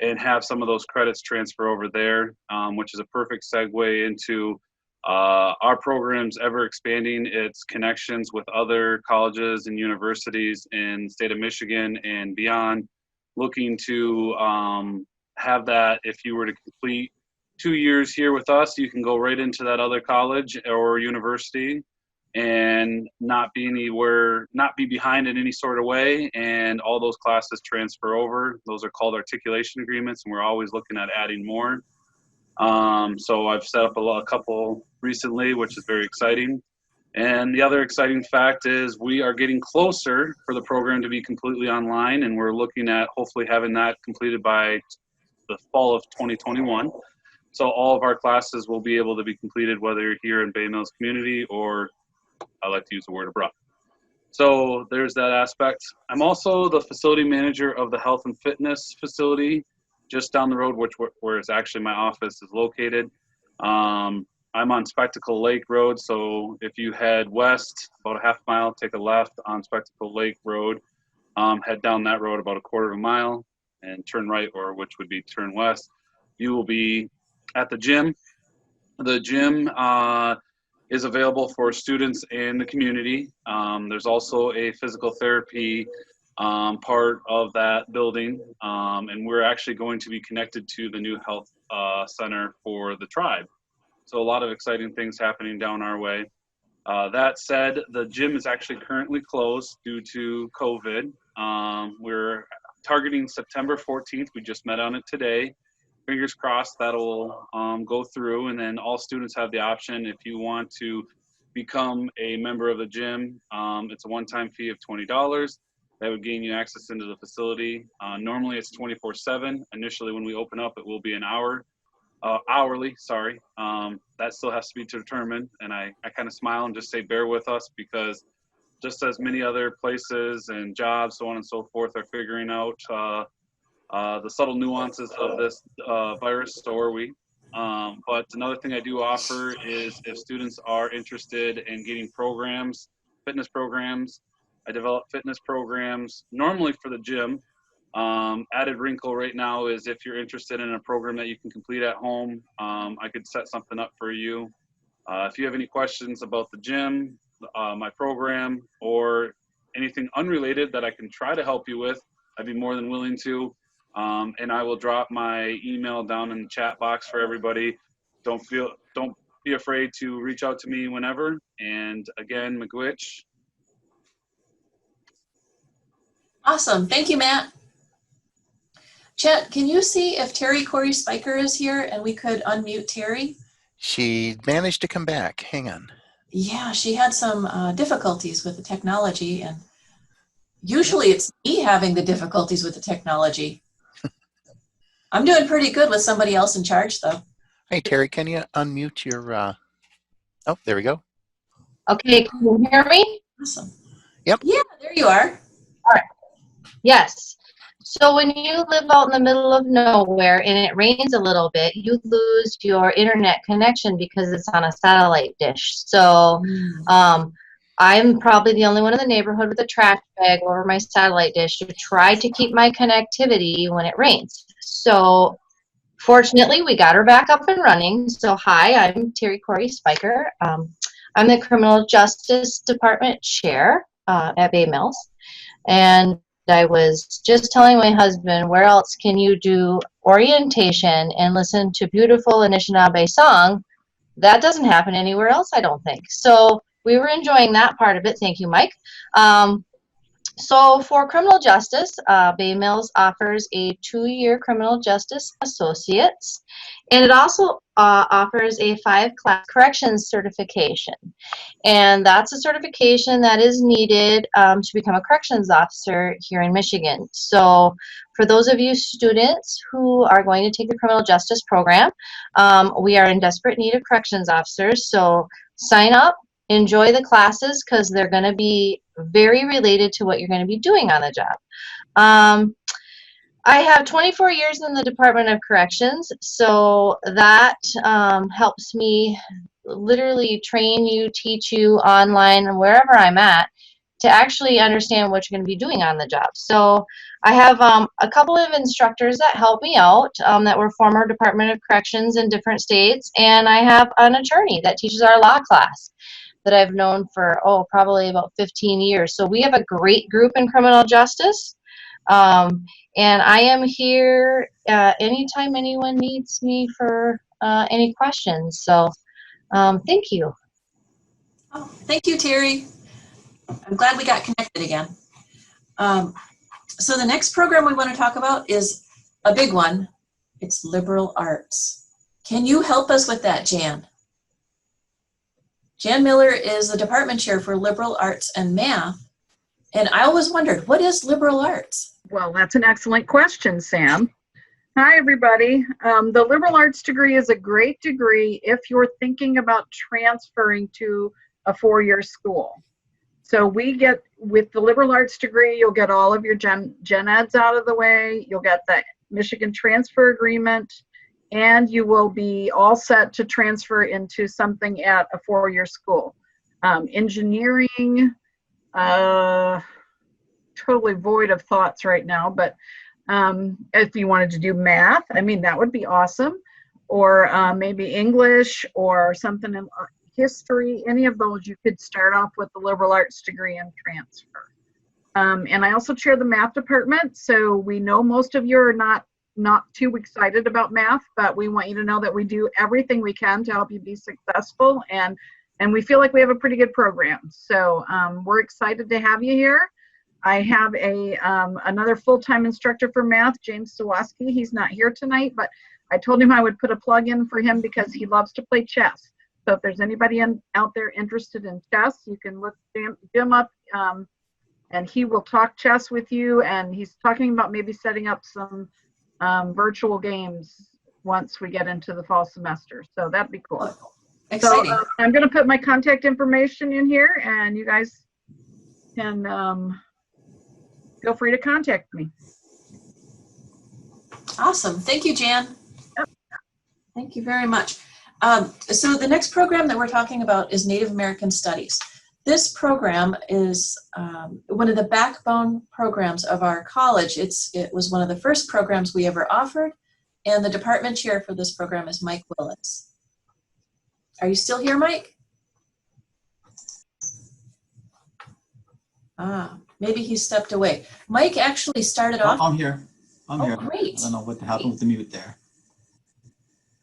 and have some of those credits transfer over there, which is a perfect segue into our program's ever expanding its connections with other colleges and universities in the state of Michigan and beyond, looking to have that if you were to complete 2 years here with us, you can go right into that other college or university and not be behind in any sort of way, and all those classes transfer over. Those are called articulation agreements, and we're always looking at adding more. So I've set up a couple recently, which is very exciting. And the other exciting fact is we are getting closer for the program to be completely online, and we're looking at hopefully having that completed by the fall of 2021. So all of our classes will be able to be completed whether you're here in Bay Mills community or I like to use the word abroad. So there's that aspect. I'm also the facility manager of the health and fitness facility just down the road, where is actually my office is located. I'm on Spectacle Lake Road, so if you head west about a half mile, take a left on Spectacle Lake Road, head down that road about a quarter of a mile and turn right, or which would be turn west. You will be at the gym. The gym is available for students in the community. There's also a physical therapy part of that building, and we're actually going to be connected to the new health center for the tribe. So a lot of exciting things happening down our way. That said, the gym is actually currently closed due to COVID. We're targeting September 14th. We just met on it today. Fingers crossed that'll go through, and then all students have the option, if you want to become a member of the gym, it's a one-time fee of $20. That would gain you access into the facility. Normally it's 24/7. Initially when we open up, it will be an hourly, sorry. That still has to be determined, and I kind of smile and just say bear with us, because just as many other places and jobs, so on and so forth, are figuring out the subtle nuances of this virus, so are we. But another thing I do offer is if students are interested in getting programs, fitness programs, I develop fitness programs normally for the gym. Added wrinkle right now is if you're interested in a program that you can complete at home, I could set something up for you. If you have any questions about the gym, my program, or anything unrelated that I can try to help you with, I'd be more than willing to. And I will drop my email down in the chat box for everybody. Don't be afraid to reach out to me whenever. And again, Miigwech. Awesome. Thank you, Matt. Chet, can you see if Terry Corey Spiker is here and we could unmute Terry? She managed to come back. Hang on. Yeah, she had some difficulties with the technology, and usually it's me having the difficulties with the technology. I'm doing pretty good with somebody else in charge, though. Hey, Terry, can you unmute your... Oh, there we go. Okay, can you hear me? Awesome. Yep. Yeah, there you are. All right. Yes. So when you live out in the middle of nowhere and it rains a little bit, you lose your internet connection because it's on a satellite dish. So I'm probably the only one in the neighborhood with a trash bag over my satellite dish to try to keep my connectivity when it rains. So fortunately, we got her back up and running. So hi, I'm Terry Corey Spiker. I'm the Criminal Justice Department Chair at Bay Mills. And I was just telling my husband, where else can you do orientation and listen to beautiful Anishinaabe song? That doesn't happen anywhere else, I don't think. So we were enjoying that part of it. Thank you, Mike. So for criminal justice, Bay Mills offers a 2-year criminal justice associates, and it also offers a 5-class corrections certification. And that's a certification that is needed to become a corrections officer here in Michigan. So for those of you students who are going to take the criminal justice program, we are in desperate need of corrections officers. So sign up. Enjoy the classes because they're going to be very related to what you're going to be doing on the job. I have 24 years in the Department of Corrections, so that helps me literally train you, teach you online and wherever I'm at to actually understand what you're going to be doing on the job. So I have a couple of instructors that help me out that were former Department of Corrections in different states, and I have an attorney that teaches our law class that I've known for, probably about 15 years. So we have a great group in criminal justice. And I am here anytime anyone needs me for any questions. So thank you. Oh, thank you, Terry. I'm glad we got connected again. So the next program we want to talk about is a big one. It's liberal arts. Can you help us with that, Jan? Jan Miller is the department chair for liberal arts and math. And I always wondered, what is liberal arts? Well, that's an excellent question, Sam. Hi, everybody. The liberal arts degree is a great degree if you're thinking about transferring to a four-year school. So we get, with the liberal arts degree, you'll get all of your gen eds out of the way, you'll get the Michigan transfer agreement, and you will be all set to transfer into something at a four-year school. Engineering, totally void of thoughts right now, but if you wanted to do math, I mean, that would be awesome. Or maybe English or something in history, any of those, you could start off with the liberal arts degree and transfer. And I also chair the math department, so we know most of you are not too excited about math, but we want you to know that we do everything we can to help you be successful, and we feel like we have a pretty good program. So we're excited to have you here. I have another full-time instructor for math, James Sawaski. He's not here tonight, but I told him I would put a plug in for him because he loves to play chess. So if there's anybody out there interested in chess, you can look Jim up, and he will talk chess with you. And he's talking about maybe setting up some virtual games once we get into the fall semester. So that'd be cool. Exciting. So I'm going to put my contact information in here, and you guys can feel free to contact me. Awesome. Thank you, Jan. Yep. Thank you very much. So the next program that we're talking about is Native American Studies. This program is one of the backbone programs of our college. It was one of the first programs we ever offered, and the department chair for this program is Mike Willis. Are you still here, Mike? Maybe he stepped away. Mike actually started off. I'm here. I'm here. Great. I don't know what happened with the mute there.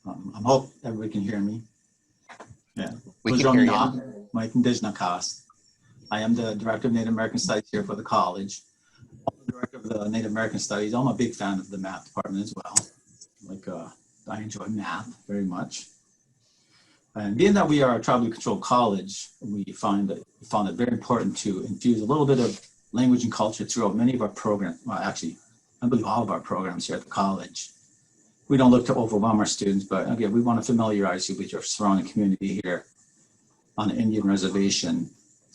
I hope everybody can hear me. Yeah. We can hear you. Mike Ndijnakas. I am the Director of Native American Studies here for the college. I'm the Director of the Native American Studies. I'm a big fan of the math department as well. I enjoy math very much. And being that we are a tribally controlled college, we found it very important to infuse a little bit of language and culture throughout many of our programs. Well, actually, I believe all of our programs here at the college. We don't look to overwhelm our students, but again, we want to familiarize you with your surrounding community here on the Indian Reservation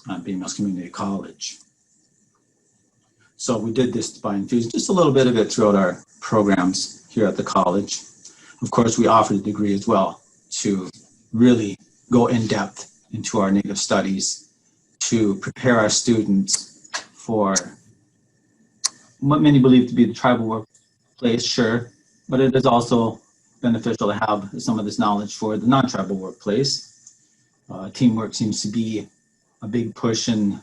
on Bean Mills Community College. So we did this by infusing just a little bit of it throughout our programs here at the college. Of course, we offer the degree as well to really go in depth into our Native studies to prepare our students for what many believe to be the tribal workplace, sure, but it is also beneficial to have some of this knowledge for the non-tribal workplace. Teamwork seems to be a big push and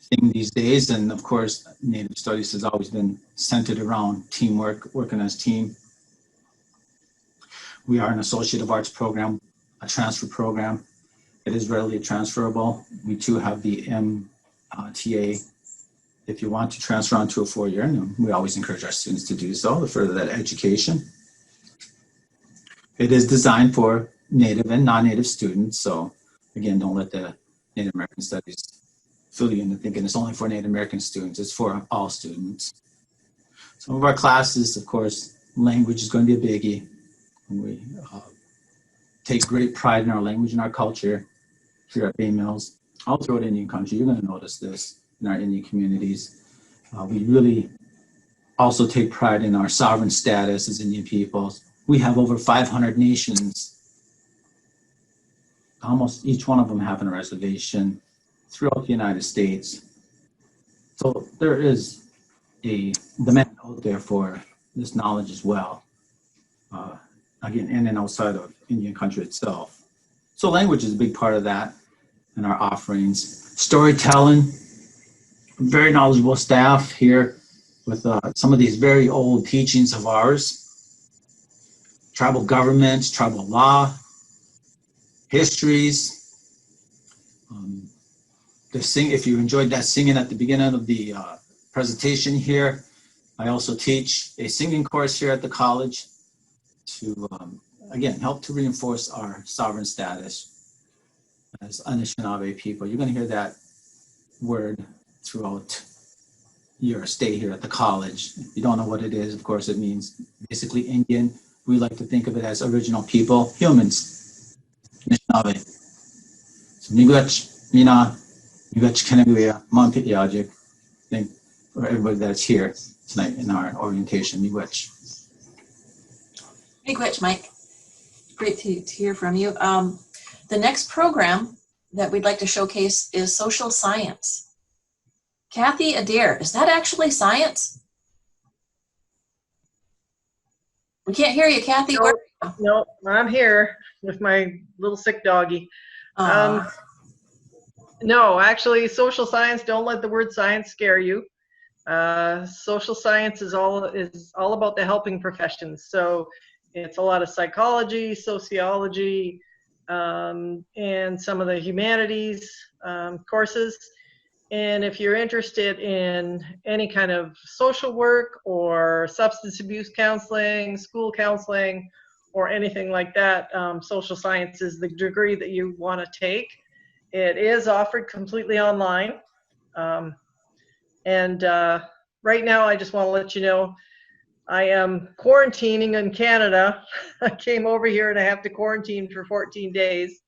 thing these days, and of course, Native studies has always been centered around teamwork, working as a team. We are an Associate of Arts program, a transfer program. It is readily transferable. We too have the MTA. If you want to transfer onto a four-year, and we always encourage our students to do so to further that education. It is designed for Native and non-Native students. So again, don't let the Native American Studies fool you into thinking it's only for Native American students. It's for all students. Some of our classes, of course, language is going to be a biggie. And we take great pride in our language and our culture here at Bay Mills. All throughout Indian country, you're going to notice this in our Indian communities. We really also take pride in our sovereign status as Indian peoples. We have over 500 nations, almost each one of them having a reservation throughout the United States. So there is a demand out there for this knowledge as well. Again, in and outside of Indian country itself. So language is a big part of that in our offerings. Storytelling, very knowledgeable staff here with some of these very old teachings of ours. tribal governments, tribal law, histories. If you enjoyed that singing at the beginning of the presentation here, I also teach a singing course here at the college to, again, help to reinforce our sovereign status as Anishinaabe people. You're going to hear that word throughout your stay here at the college. If you don't know what it is, of course, it means basically Indian. We like to think of it as original people, humans. Anishinaabe. So miigwech, mina, miigwech keneguya, mampit yajik. Thank for everybody that's here tonight in our orientation. Miigwech. Miigwech, Mike. Great to hear from you. The next program that we'd like to showcase is social science. Kathy Adair, is that actually science? We can't hear you, Kathy. Nope, I'm here with my little sick doggy. No, actually, social science, don't let the word science scare you. Social science is all about the helping professions. So it's a lot of psychology, sociology, and some of the humanities courses. And if you're interested in any kind of social work or substance abuse counseling, school counseling, or anything like that, social science is the degree that you want to take. It is offered completely online. Right now, I just want to let you know, I am quarantining in Canada. I came over here and I have to quarantine for 14 days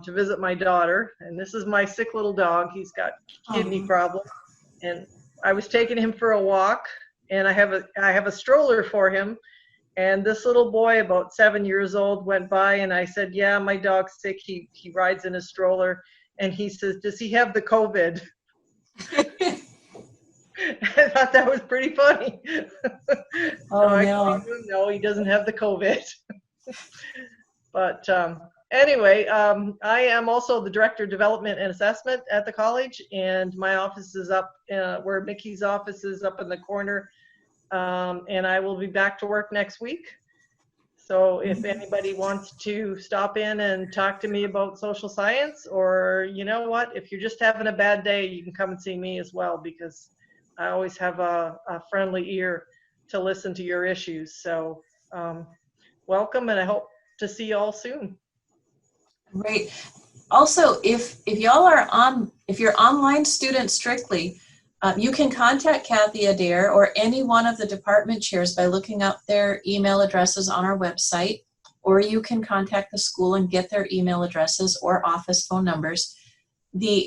to visit my daughter. And this is my sick little dog. He's got kidney problem. And I was taking him for a walk, and I have a stroller for him. And this little boy, about 7 years old, went by, and I said, yeah, my dog's sick. He rides in a stroller. And he says, does he have the COVID? I thought that was pretty funny. No, he doesn't have the COVID. But anyway, I am also the Director of Development and Assessment at the college, and my office is up where Mickey's office is, up in the corner. And I will be back to work next week. So if anybody wants to stop in and talk to me about social science, or you know what, if you're just having a bad day, you can come and see me as well, because I always have a friendly ear to listen to your issues. So welcome, and I hope to see you all soon. Great. Also, if y'all are if you're online students strictly, you can contact Kathy Adair or any one of the department chairs by looking up their email addresses on our website, or you can contact the school and get their email addresses or office phone numbers.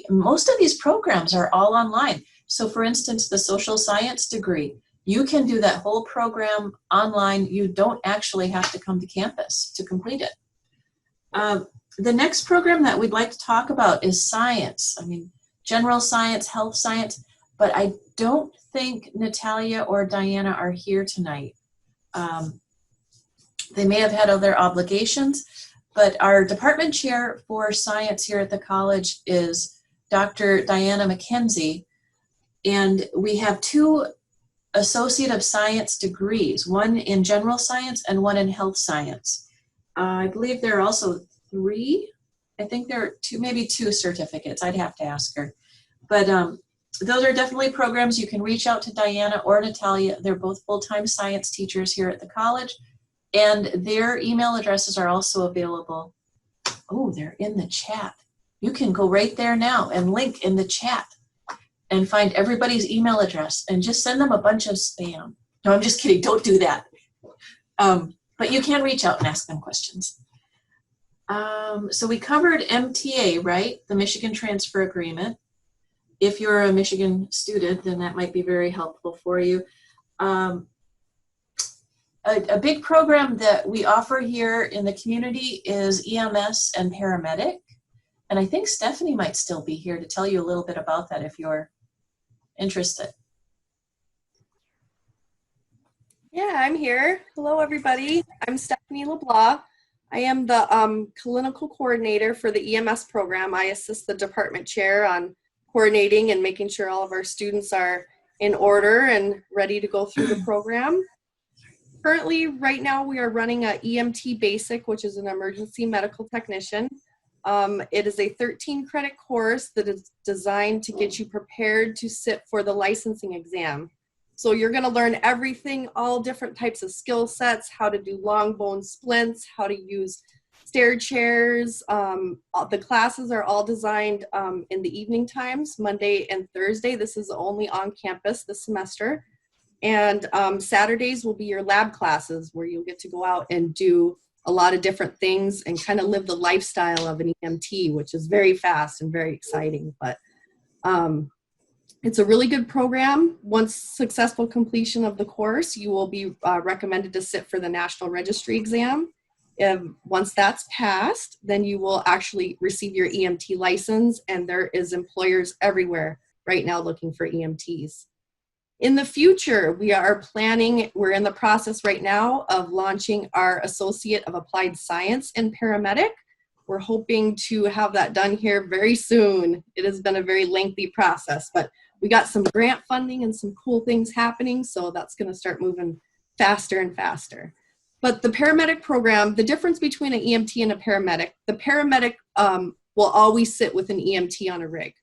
Most of these programs are all online. So for instance, the social science degree, you can do that whole program online. You don't actually have to come to campus to complete it. The next program that we'd like to talk about is science. I mean, general science, health science, but I don't think Natalia or Diana are here tonight. They may have had other obligations, but our department chair for science here at the college is Dr. Diana McKenzie, and we have 2 Associate of Science degrees, one in general science and one in health science. I believe there are also 3. I think there are 2, maybe 2 certificates. I'd have to ask her. But those are definitely programs. You can reach out to Diana or Natalia. They're both full-time science teachers here at the college, and their email addresses are also available. Oh, they're in the chat. You can go right there now and link in the chat and find everybody's email address and just send them a bunch of spam. No, I'm just kidding. Don't do that. But you can reach out and ask them questions. So we covered MTA, right? The Michigan Transfer Agreement. If you're a Michigan student, then that might be very helpful for you. A big program that we offer here in the community is EMS and paramedic. And I think Stephanie might still be here to tell you a little bit about that if you're interested. Yeah, I'm here. Hello, everybody. I'm Stephanie LeBlanc. I am the clinical coordinator for the EMS program. I assist the department chair on coordinating and making sure all of our students are in order and ready to go through the program. Currently, right now, we are running a EMT Basic, which is an emergency medical technician. It is a 13-credit course that is designed to get you prepared to sit for the licensing exam. So you're going to learn everything, all different types of skill sets, how to do long bone splints, how to use stair chairs. The classes are all designed in the evening times, Monday and Thursday. This is only on campus this semester. And Saturdays will be your lab classes where you'll get to go out and do a lot of different things and kind of live the lifestyle of an EMT, which is very fast and very exciting. But it's a really good program. Once successful completion of the course, you will be recommended to sit for the National Registry exam. Once that's passed, then you will actually receive your EMT license, and there is employers everywhere right now looking for EMTs. In the future, we're in the process right now of launching our Associate of Applied Science in Paramedic. We're hoping to have that done here very soon. It has been a very lengthy process, but we got some grant funding and some cool things happening, so that's going to start moving faster and faster. But the paramedic program, the difference between an EMT and a paramedic, the paramedic will always sit with an EMT on a rig.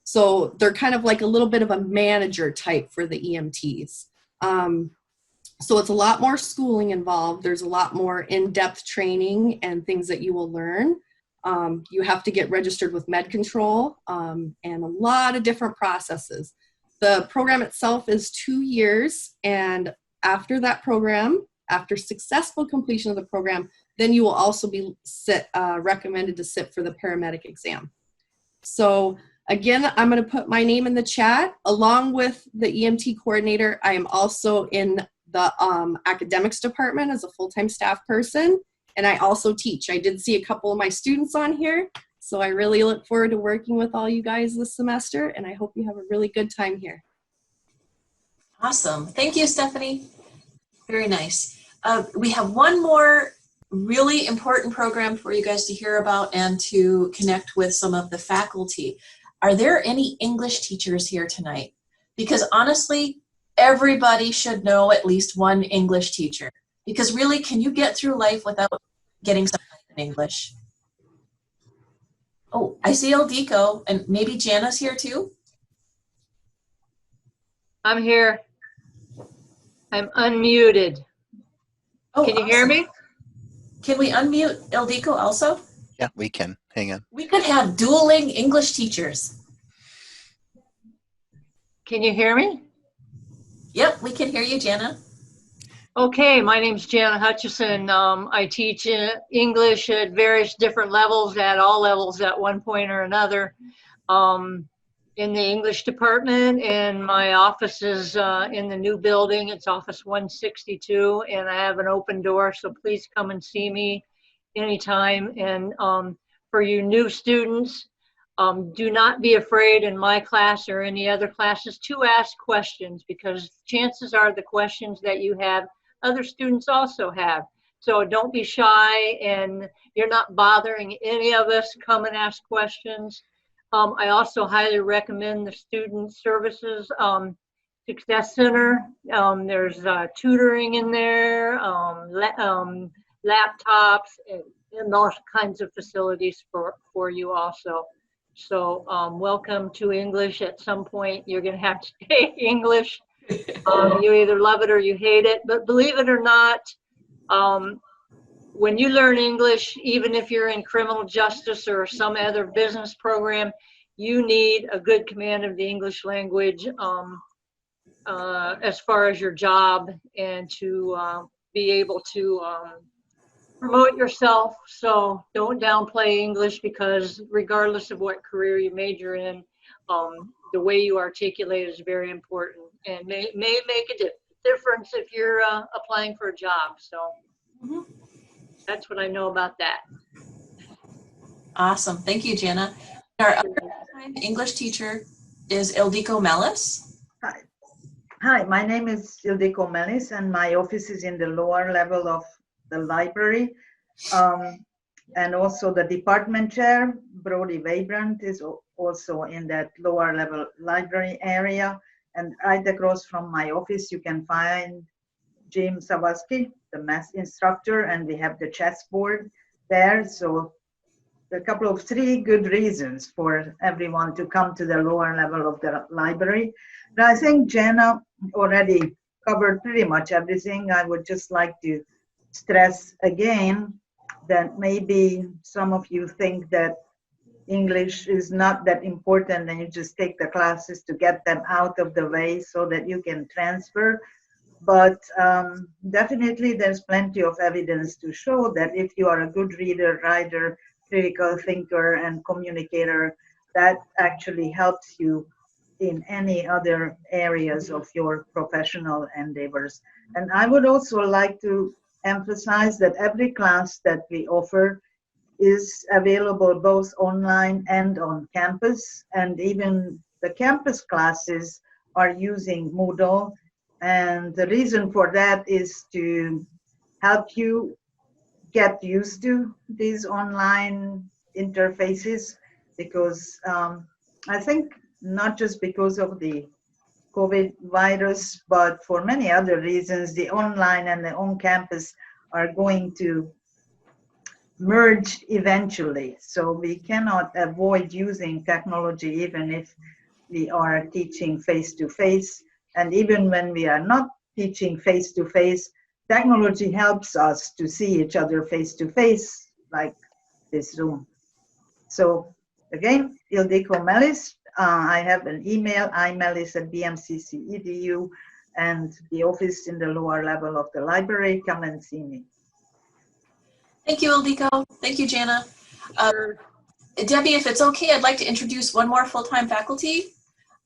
So they're kind of like a little bit of a manager type for the EMTs. So it's a lot more schooling involved. There's a lot more in-depth training and things that you will learn. You have to get registered with MedControl and a lot of different processes. The program itself is 2 years, and after that program, after successful completion of the program, then you will also be recommended to sit for the paramedic exam. So again, I'm going to put my name in the chat. Along with the EMT coordinator, I am also in the academics department as a full-time staff person, and I also teach. I did see a couple of my students on here, so I really look forward to working with all you guys this semester, and I hope you have a really good time here. Awesome. Thank you, Stephanie. Very nice. We have one more really important program for you guys to hear about and to connect with some of the faculty. Are there any English teachers here tonight? Because honestly, everybody should know at least one English teacher. Because really, can you get through life without getting something in English? Oh, I see Ildiko, and maybe Jana's here too? I'm here. I'm unmuted. Oh, can you hear me? Can we unmute Ildiko also? Yeah, we can. Hang on. We could have dueling English teachers. Can you hear me? Yep, we can hear you, Jana. Okay, my name's Jana Hutchison. I teach English at various different levels, at all levels at one point or another. In the English department, and my office is in the new building. It's office 162, and I have an open door, so please come and see me anytime. And for you new students, do not be afraid in my class or any other classes to ask questions, because chances are the questions that you have, other students also have. So don't be shy, and you're not bothering any of us. Come and ask questions. I also highly recommend the Student Services Success Center. There's tutoring in there, laptops, and all kinds of facilities for you also. So welcome to English. At some point, you're going to have to take English. You either love it or you hate it. But believe it or not, when you learn English, even if you're in criminal justice or some other business program, you need a good command of the English language as far as your job, and to be able to promote yourself. So don't downplay English, because regardless of what career you major in, the way you articulate is very important, and may make a difference if you're applying for a job. So that's what I know about that. Awesome. Thank you, Jana. Our other English teacher is Ildiko Mellis. Hi, my name is Ildiko Mellis, and my office is in the lower level of the library. And also the department chair, Brody Weibrand, is also in that lower level library area. And right across from my office, you can find Jim Sawaski, the math instructor, and we have the chessboard there. So a couple of 3 good reasons for everyone to come to the lower level of the library. But I think Jana already covered pretty much everything. I would just like to stress again that maybe some of you think that English is not that important and you just take the classes to get them out of the way so that you can transfer. But definitely there's plenty of evidence to show that if you are a good reader, writer, critical thinker, and communicator, that actually helps you in any other areas of your professional endeavors. And I would also like to emphasize that every class that we offer is available both online and on campus, and even the campus classes are using Moodle. And the reason for that is to help you get used to these online interfaces, because I think not just because of the COVID virus, but for many other reasons, the online and the on-campus are going to merge eventually. So we cannot avoid using technology even if we are teaching face-to-face. And even when we are not teaching face-to-face, technology helps us to see each other face-to-face, like this Zoom. So again, Ildiko Melis, I have an email, imelis@bmcc.edu, and the office in the lower level of the library. Come and see me. Thank you, Ildiko. Thank you, Jana. Debbie, if it's okay, I'd like to introduce one more full-time faculty.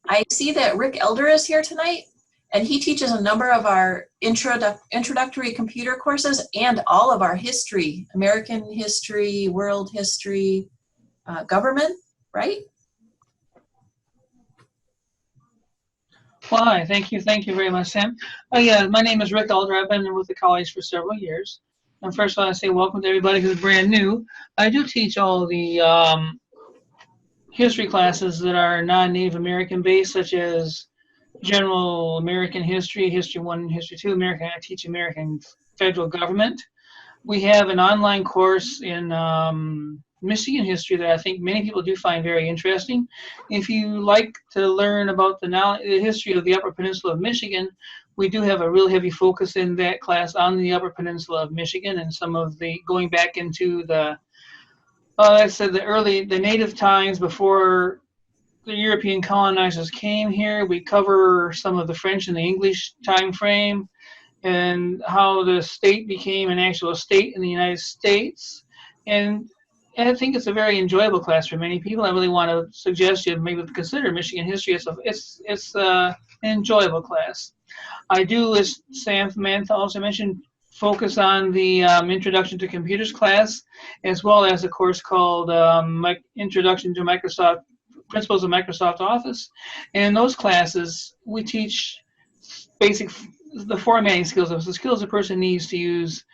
I see that Rick Elder is here tonight, and he teaches a number of our introductory computer courses and all of our history, American history, world history, government, right? Well, hi, thank you very much, Sam. Oh yeah, my name is Rick Elder. I've been with the college for several years. And first of all, I say welcome to everybody who's brand new. I do teach all the history classes that are non-Native American based, such as general American history, History 1, History 2, American. I teach American federal government. We have an online course in Michigan history that I think many people do find very interesting. If you like to learn about the history of the Upper Peninsula of Michigan, we do have a real heavy focus in that class on the Upper Peninsula of Michigan and some of the going back into the, like I said, the native times before the European colonizers came here. We cover some of the French and the English time frame and how the state became an actual state in the United States. And I think it's a very enjoyable class for many people. I really want to suggest you maybe consider Michigan history. It's an enjoyable class. I do, as Samantha also mentioned, focus on the Introduction to Computers class, as well as a course called Introduction to Microsoft, Principles of Microsoft Office. And in those classes, we teach the formatting skills, the skills a person needs to use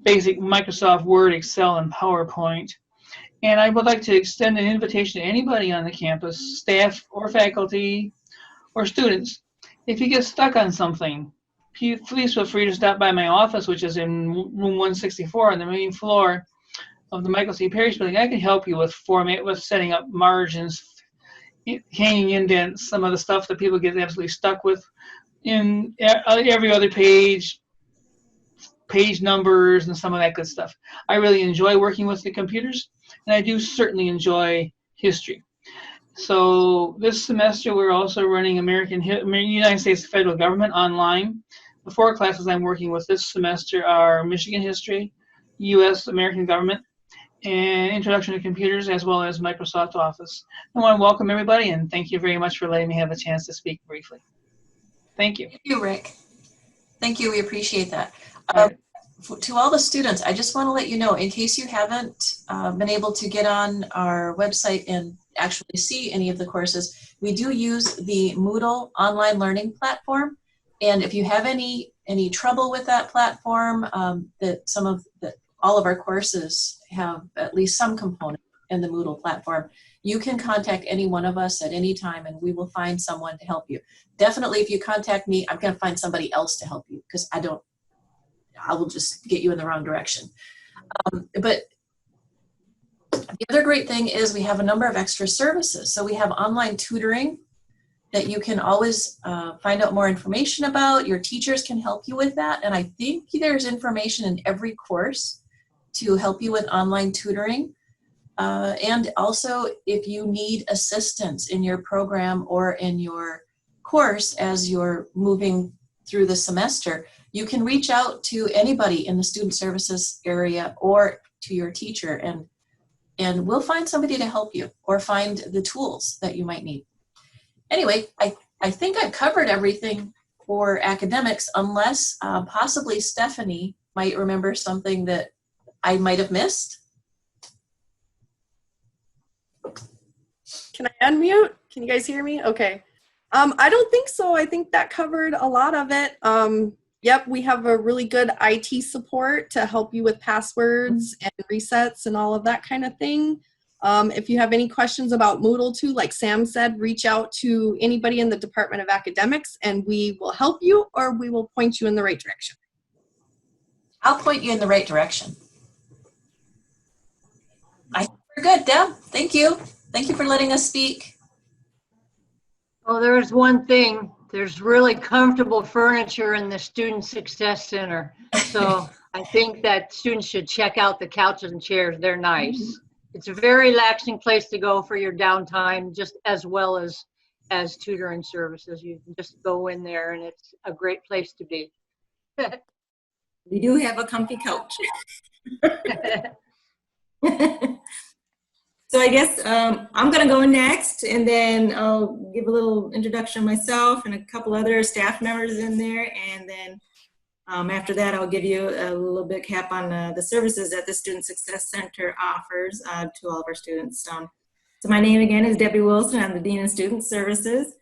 basic Microsoft Word, Excel, and PowerPoint. And I would like to extend an invitation to anybody on the campus, staff or faculty or students. If you get stuck on something, please feel free to stop by my office, which is in room 164 on the main floor of the Michael C. Parrish building. I can help you with setting up margins, hanging indents, some of the stuff that people get absolutely stuck with in every other page numbers, and some of that good stuff. I really enjoy working with the computers, and I do certainly enjoy history. So this semester, we're also running United States federal government online. The 4 classes I'm working with this semester are Michigan history, U.S. American government, and Introduction to Computers, as well as Microsoft Office. I want to welcome everybody, and thank you very much for letting me have a chance to speak briefly. Thank you. Thank you, Rick. Thank you. We appreciate that. To all the students, I just want to let you know, in case you haven't been able to get on our website and actually see any of the courses, we do use the Moodle online learning platform. And if you have any trouble with that platform, all of our courses have at least some component in the Moodle platform, you can contact any one of us at any time and we will find someone to help you. Definitely, if you contact me, I'm going to find somebody else to help you because I don't I will just get you in the wrong direction. But the other great thing is we have a number of extra services. So we have online tutoring that you can always find out more information about. Your teachers can help you with that. And I think there's information in every course to help you with online tutoring. And also, if you need assistance in your program or in your course as you're moving through the semester, you can reach out to anybody in the student services area or to your teacher, and we'll find somebody to help you or find the tools that you might need. Anyway, I think I've covered everything for academics, unless possibly Stephanie might remember something that I might have missed. Can I unmute? Can you guys hear me? Okay. I don't think so. I think that covered a lot of it. Yep, we have a really good IT support to help you with passwords and resets and all of that kind of thing. If you have any questions about Moodle too, like Sam said, reach out to anybody in the Department of Academics and we will help you, or we will point you in the right direction. I'll point you in the right direction. I think we're good, Deb. Thank you. Thank you for letting us speak. Oh, there's one thing. There's really comfortable furniture in the Student Success Center. So I think that students should check out the couches and chairs. They're nice. It's a very relaxing place to go for your downtime, just as well as tutoring services. You can just go in there and it's a great place to be. We do have a comfy couch. So I guess I'm going to go next, and then I'll give a little introduction myself and a couple other staff members in there, and then after that I'll give you a little bit cap on the services that the Student Success Center offers to all of our students. So my name again is Debbie Wilson. I'm the Dean of Student Services.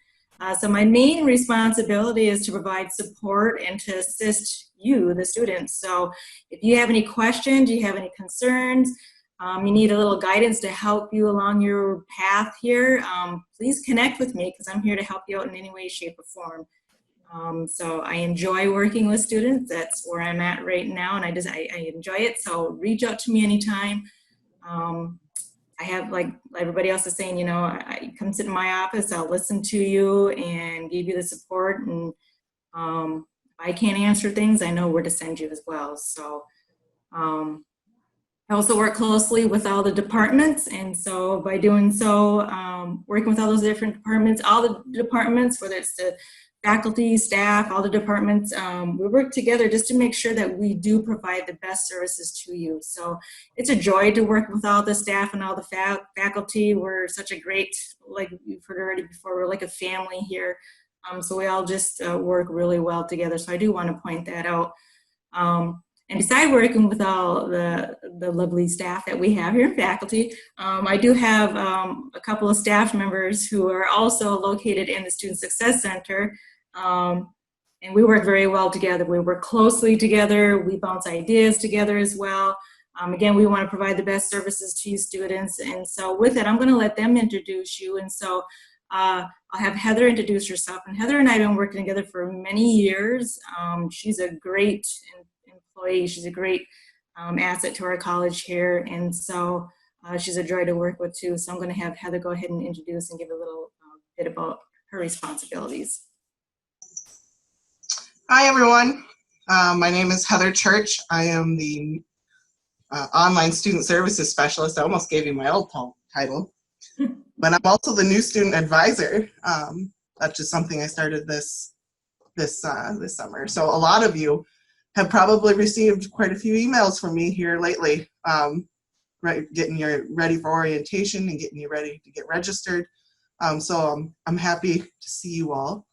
So my main responsibility is to provide support and to assist you, the students. So if you have any questions, you have any concerns, you need a little guidance to help you along your path here, please connect with me because I'm here to help you out in any way, shape, or form. So I enjoy working with students. That's where I'm at right now, and I enjoy it. So reach out to me anytime. I have, like everybody else is saying, you know, I come sit in my office, I'll listen to you and give you the support. And if I can't answer things, I know where to send you as well. So I also work closely with all the departments, and so by doing so, working with all those different departments, all the departments, whether it's the faculty, staff, all the departments, we work together just to make sure that we do provide the best services to you. So it's a joy to work with all the staff and all the faculty. We're such a great, like you've heard already before, we're like a family here. So we all just work really well together. So I do want to point that out. And besides working with all the lovely staff that we have here in faculty, I do have a couple of staff members who are also located in the Student Success Center. And we work very well together. We work closely together. We bounce ideas together as well. Again, we want to provide the best services to you students. And so with that, I'm going to let them introduce you. And so I'll have Heather introduce herself. And Heather and I have been working together for many years. She's a great employee. She's a great asset to our college here, and so she's a joy to work with too. So I'm going to have Heather go ahead and introduce and give a little bit about her responsibilities. Hi everyone, my name is Heather Church. I am the online student services specialist. I almost gave you my old title, but I'm also the new student advisor. That's just something I started this summer. So a lot of you have probably received quite a few emails from me here lately, getting you ready for orientation and getting you ready to get registered. So I'm happy to see you all.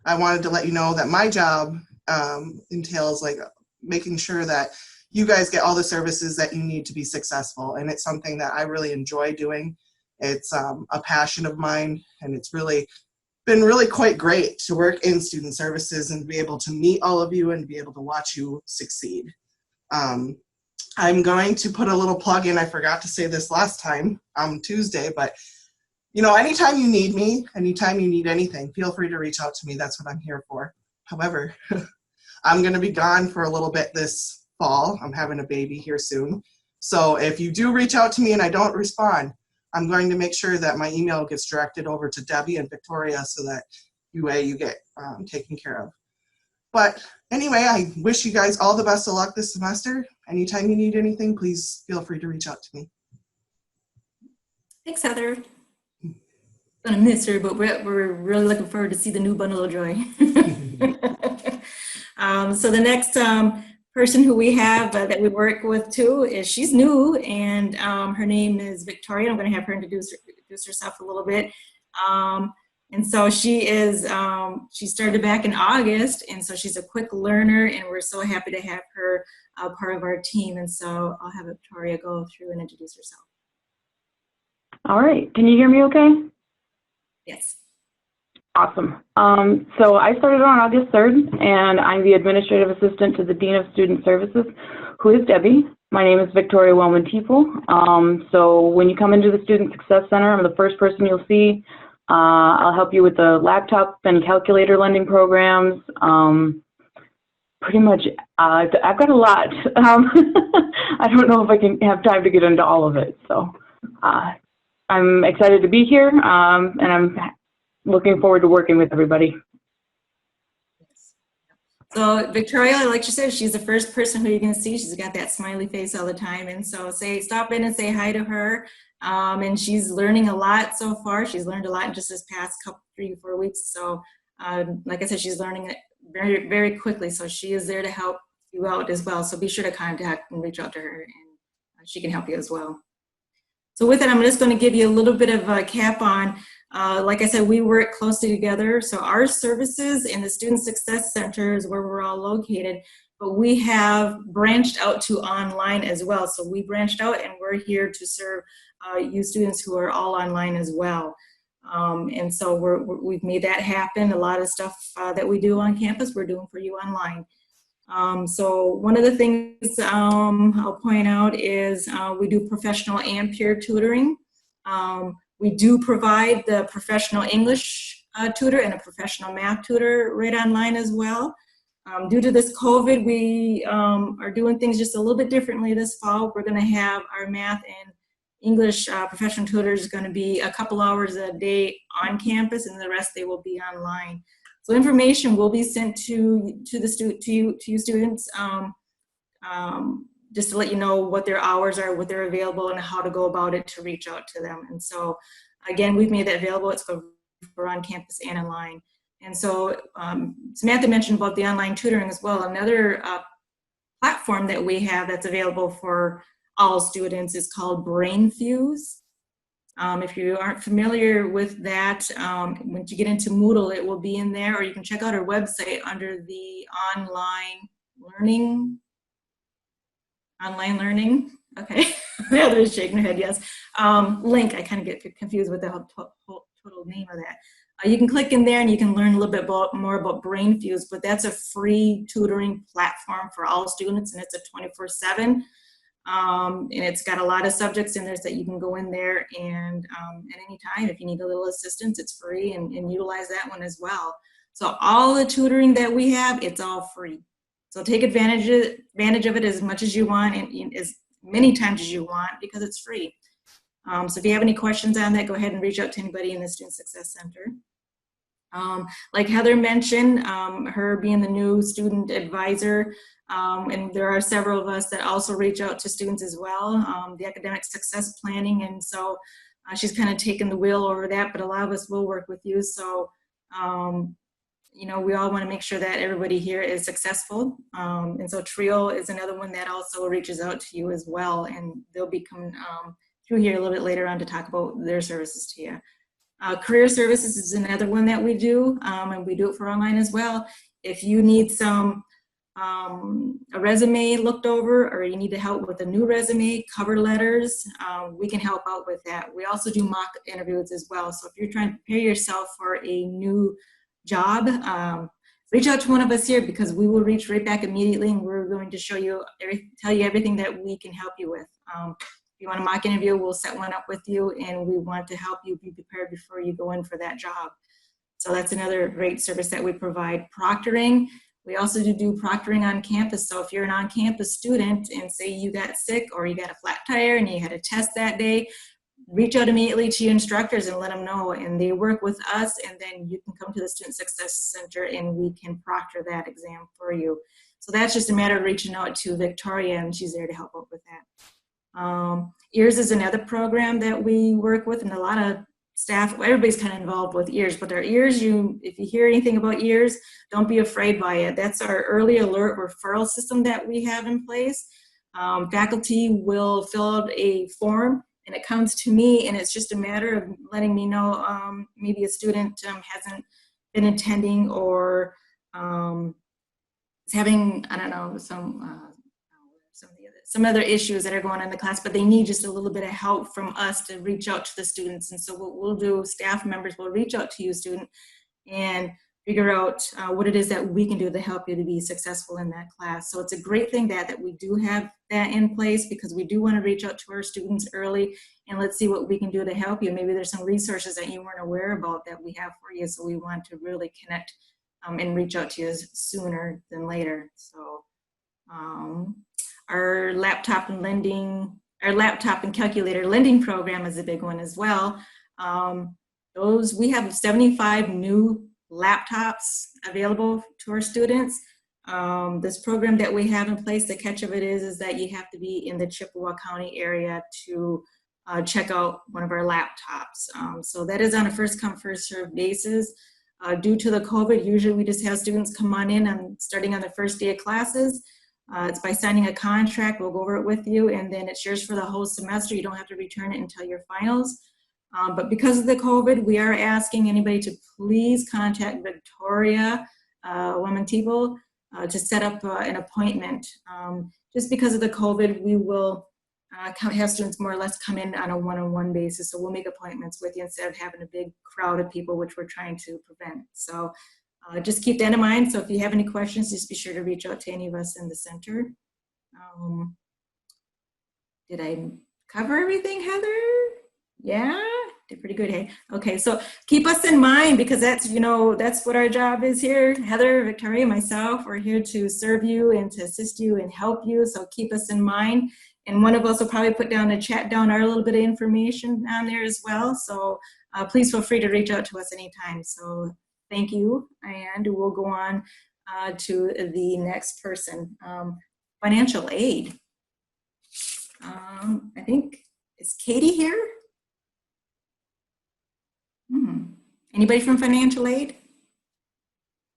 I wanted to let you know that my job entails like making sure that you guys get all the services that you need to be successful, and it's something that I really enjoy doing. It's a passion of mine, and it's really been really quite great to work in student services and be able to meet all of you and be able to watch you succeed. I'm going to put a little plug in. I forgot to say this last time on Tuesday, but you know, anytime you need me, anytime you need anything, feel free to reach out to me. That's what I'm here for. However, I'm going to be gone for a little bit this fall. I'm having a baby here soon. So if you do reach out to me and I don't respond, I'm going to make sure that my email gets directed over to Debbie and Victoria so that you get taken care of. But anyway, I wish you guys all the best of luck this semester. Anytime you need anything, please feel free to reach out to me. Thanks, Heather. Gonna miss her, but we're really looking forward to see the new bundle of joy. So the next person who we have that we work with too is, she's new, and her name is Victoria. I'm going to have her introduce herself a little bit. And so she is, she started back in August, and so she's a quick learner, and we're so happy to have her part of our team. And so I'll have Victoria go through and introduce herself. All right, can you hear me okay? Yes. Awesome. So I started on August 3rd, and I'm the administrative assistant to the Dean of Student Services, who is Debbie. My name is Victoria Wellman-Tiefel. So when you come into the Student Success Center, I'm the first person you'll see. I'll help you with the laptop and calculator lending programs. Pretty much, I've got a lot. I don't know if I can have time to get into all of it. So I'm excited to be here, and I'm looking forward to working with everybody. So Victoria, like she said, she's the first person who you're going to see. She's got that smiley face all the time. And so stop in and say hi to her. And she's learning a lot so far. She's learned a lot in just this past 3 to 4 weeks. So like I said, she's learning it very, very quickly. So she is there to help you out as well. So be sure to contact and reach out to her, and she can help you as well. So with that, I'm just going to give you a little bit of a cap on, like I said, we work closely together. So our services in the Student Success Center is where we're all located, but we have branched out to online as well. So we branched out, and we're here to serve you students who are all online as well. And so we've made that happen. A lot of stuff that we do on campus, we're doing for you online. So one of the things I'll point out is we do professional and peer tutoring. We do provide the professional English tutor and a professional math tutor right online as well. Due to this COVID, we are doing things just a little bit differently this fall. We're going to have our math and English professional tutors going to be a couple hours a day on campus, and the rest they will be online. So information will be sent to you students, just to let you know what their hours are, what they're available, and how to go about it to reach out to them. And so, again, we've made that available. It's for on campus and online. And so Samantha mentioned about the online tutoring as well. Another platform that we have that's available for all students is called BrainFuse. If you aren't familiar with that, once you get into Moodle, it will be in there, or you can check out our website under the online learning. Okay. The other is shaking her head, yes. Link, I kind of get confused with the total name of that. You can click in there and you can learn a little bit more about BrainFuse, but that's a free tutoring platform for all students, and it's a 24/7. And it's got a lot of subjects in there so that you can go in there and at any time, if you need a little assistance, it's free, and utilize that one as well. So all the tutoring that we have, it's all free. So take advantage of it as much as you want, and as many times as you want, because it's free. So if you have any questions on that, go ahead and reach out to anybody in the Student Success Center. Like Heather mentioned, her being the new student advisor, and there are several of us that also reach out to students as well, the academic success planning, and so she's kind of taken the wheel over that, but a lot of us will work with you. So, you know, we all want to make sure that everybody here is successful. And so TRIO is another one that also reaches out to you as well, and they'll be coming through here a little bit later on to talk about their services to you. Career Services is another one that we do, and we do it for online as well. If you need a resume looked over, or you need to help with a new resume, cover letters, we can help out with that. We also do mock interviews as well. So if you're trying to prepare yourself for a new job, reach out to one of us here, because we will reach right back immediately, and we're going to show you, tell you everything that we can help you with. If you want a mock interview, we'll set one up with you, and we want to help you be prepared before you go in for that job. So that's another great service that we provide. Proctoring, We also do proctoring on campus. So if you're an on-campus student and say you got sick or you got a flat tire and you had a test that day, reach out immediately to your instructors and let them know. And they work with us, and then you can come to the Student Success Center and we can proctor that exam for you. So that's just a matter of reaching out to Victoria, and she's there to help out with that. EARS is another program that we work with, and a lot of staff, everybody's kind of involved with EARS, but our EARS, if you hear anything about EARS, don't be afraid by it. That's our early alert referral system that we have in place. Faculty will fill out a form and it comes to me, and it's just a matter of letting me know maybe a student hasn't been attending or is having, I don't know, some other issues that are going on in the class, but they need just a little bit of help from us to reach out to the students. And so what we'll do, staff members will reach out to you, student, and figure out what it is that we can do to help you to be successful in that class. So it's a great thing that we do have that in place, because we do want to reach out to our students early and let's see what we can do to help you. Maybe there's some resources that you weren't aware about that we have for you. So we want to really connect and reach out to you sooner than later. So our laptop and calculator lending program is a big one as well. We have 75 new laptops available to our students. This program that we have in place, the catch of it is that you have to be in the Chippewa County area to check out one of our laptops. So that is on a first come, first served basis. Due to the COVID, usually we just have students come on in and starting on the first day of classes. It's by signing a contract. We'll go over it with you, and then it's yours for the whole semester. You don't have to return it until your finals. But because of the COVID, we are asking anybody to please contact Victoria Woman-Teeple to set up an appointment. Just because of the COVID, we will have students more or less come in on a one-on-one basis. So we'll make appointments with you instead of having a big crowd of people, which we're trying to prevent. So just keep that in mind. So if you have any questions, just be sure to reach out to any of us in the center. Did I cover everything, Heather? Yeah, did pretty good, hey? Okay, so keep us in mind, because that's, that's what our job is here. Heather, Victoria, myself, we're here to serve you and to assist you and help you. So keep us in mind. And one of us will probably put down our little bit of information on there as well. So please feel free to reach out to us anytime. So thank you, and we'll go on to the next person. Financial aid. I think, is Katie here? Anybody from financial aid?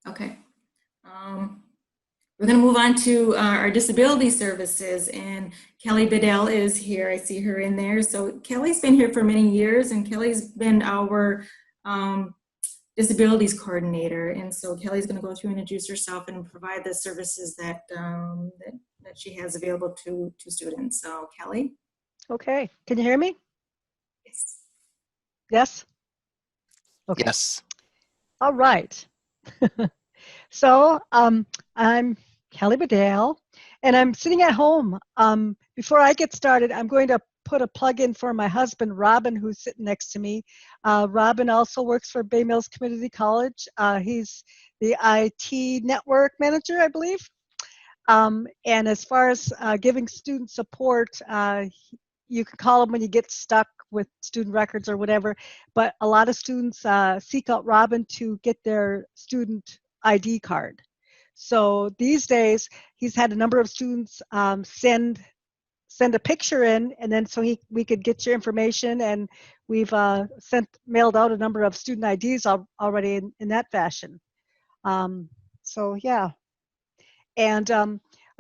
Okay. We're going to move on to our disability services, and Kelly Bedell is here. I see her in there. So Kelly's been here for many years, and Kelly's been our disabilities coordinator. And so Kelly's going to go through and introduce herself and provide the services that that she has available to students. So Kelly. Okay, can you hear me? Yes. Yes? Okay. Yes. All right. So I'm Kelly Bedell, and I'm sitting at home. Before I get started, I'm going to put a plug in for my husband, Robin, who's sitting next to me. Robin also works for Bay Mills Community College. He's the IT network manager, I believe. And as far as giving student support, you can call him when you get stuck with student records or whatever, but a lot of students seek out Robin to get their student ID card. So these days, he's had a number of students send a picture in, and then so we could get your information, and we've mailed out a number of student IDs already in that fashion. So yeah. And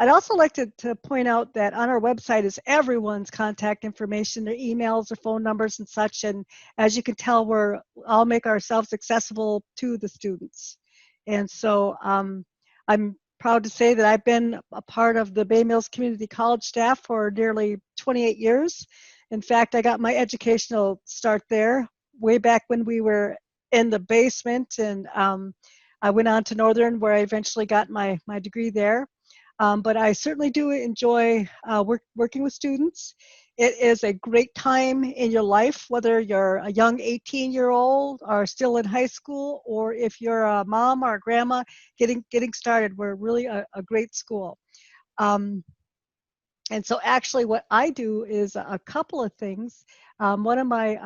I'd also like to point out that on our website is everyone's contact information, their emails, their phone numbers and such. And as you can tell, we're all make ourselves accessible to the students. And so I'm proud to say that I've been a part of the Bay Mills Community College staff for nearly 28 years. In fact, I got my educational start there way back when we were in the basement, and I went on to Northern, where I eventually got my degree there. But I certainly do enjoy working with students. It is a great time in your life, whether you're a young 18-year-old or still in high school, or if you're a mom or a grandma getting started. We're really a great school. And so actually what I do is a couple of things. One of my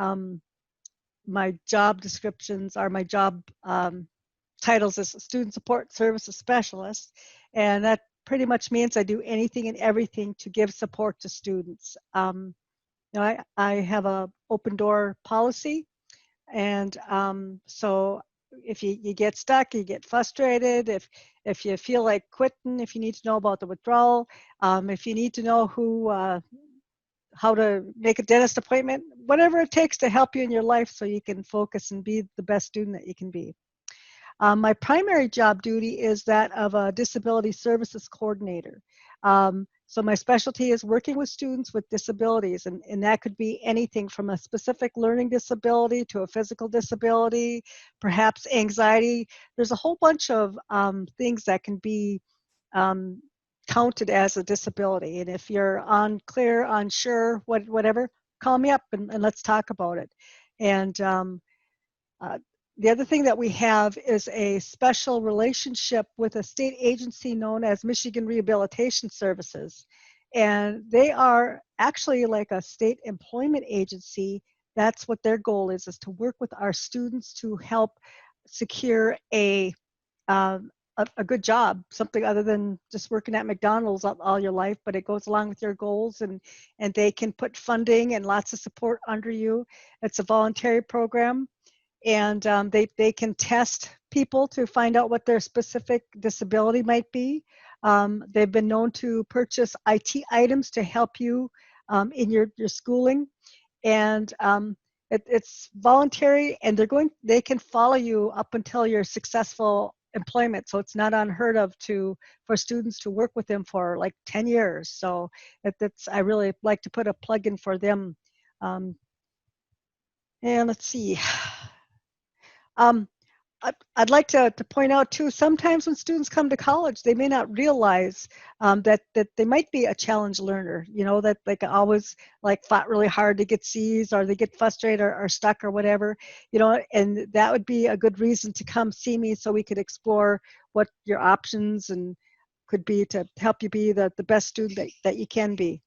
job descriptions are my job titles is Student Support Services Specialist, and that pretty much means I do anything and everything to give support to students. You know, I have a open door policy, and so if you get stuck, you get frustrated, if you feel like quitting, if you need to know about the withdrawal, if you need to know how to make a dentist appointment, whatever it takes to help you in your life so you can focus and be the best student that you can be. My primary job duty is that of a disability services coordinator. So my specialty is working with students with disabilities, and that could be anything from a specific learning disability to a physical disability, perhaps anxiety. There's a whole bunch of things that can be counted as a disability. And if you're unclear, unsure, whatever, call me up and let's talk about it. And the other thing that we have is a special relationship with a state agency known as Michigan Rehabilitation Services. And they are actually like a state employment agency. That's what their goal is to work with our students to help secure a good job, something other than just working at McDonald's all your life, but it goes along with your goals, and they can put funding and lots of support under you. It's a voluntary program. And they can test people to find out what their specific disability might be. They've been known to purchase IT items to help you in your schooling. And it's voluntary, and they can follow you up until your successful employment. So it's not unheard of for students to work with them for like 10 years. So I really like to put a plug in for them. And let's see. I'd like to point out too, sometimes when students come to college, they may not realize that they might be a challenge learner, you know, that they always fought really hard to get C's, or they get frustrated or stuck or whatever, you know, and that would be a good reason to come see me so we could explore what your options and could be to help you be the best student that you can be.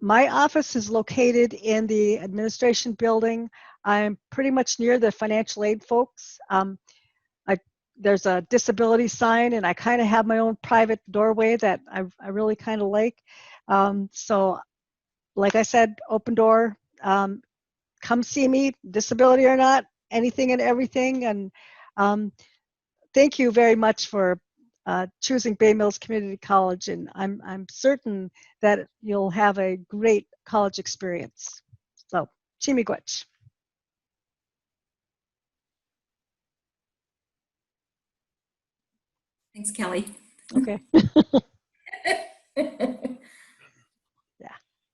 My office is located in the administration building. I'm pretty much near the financial aid folks. There's a disability sign, and I kind of have my own private doorway that I really kind of like. So like I said, open door, come see me, disability or not, anything and everything. And thank you very much for choosing Bay Mills Community College, and I'm certain that you'll have a great college experience. So, Chimigwech. Thanks, Kelly. Okay. Yeah.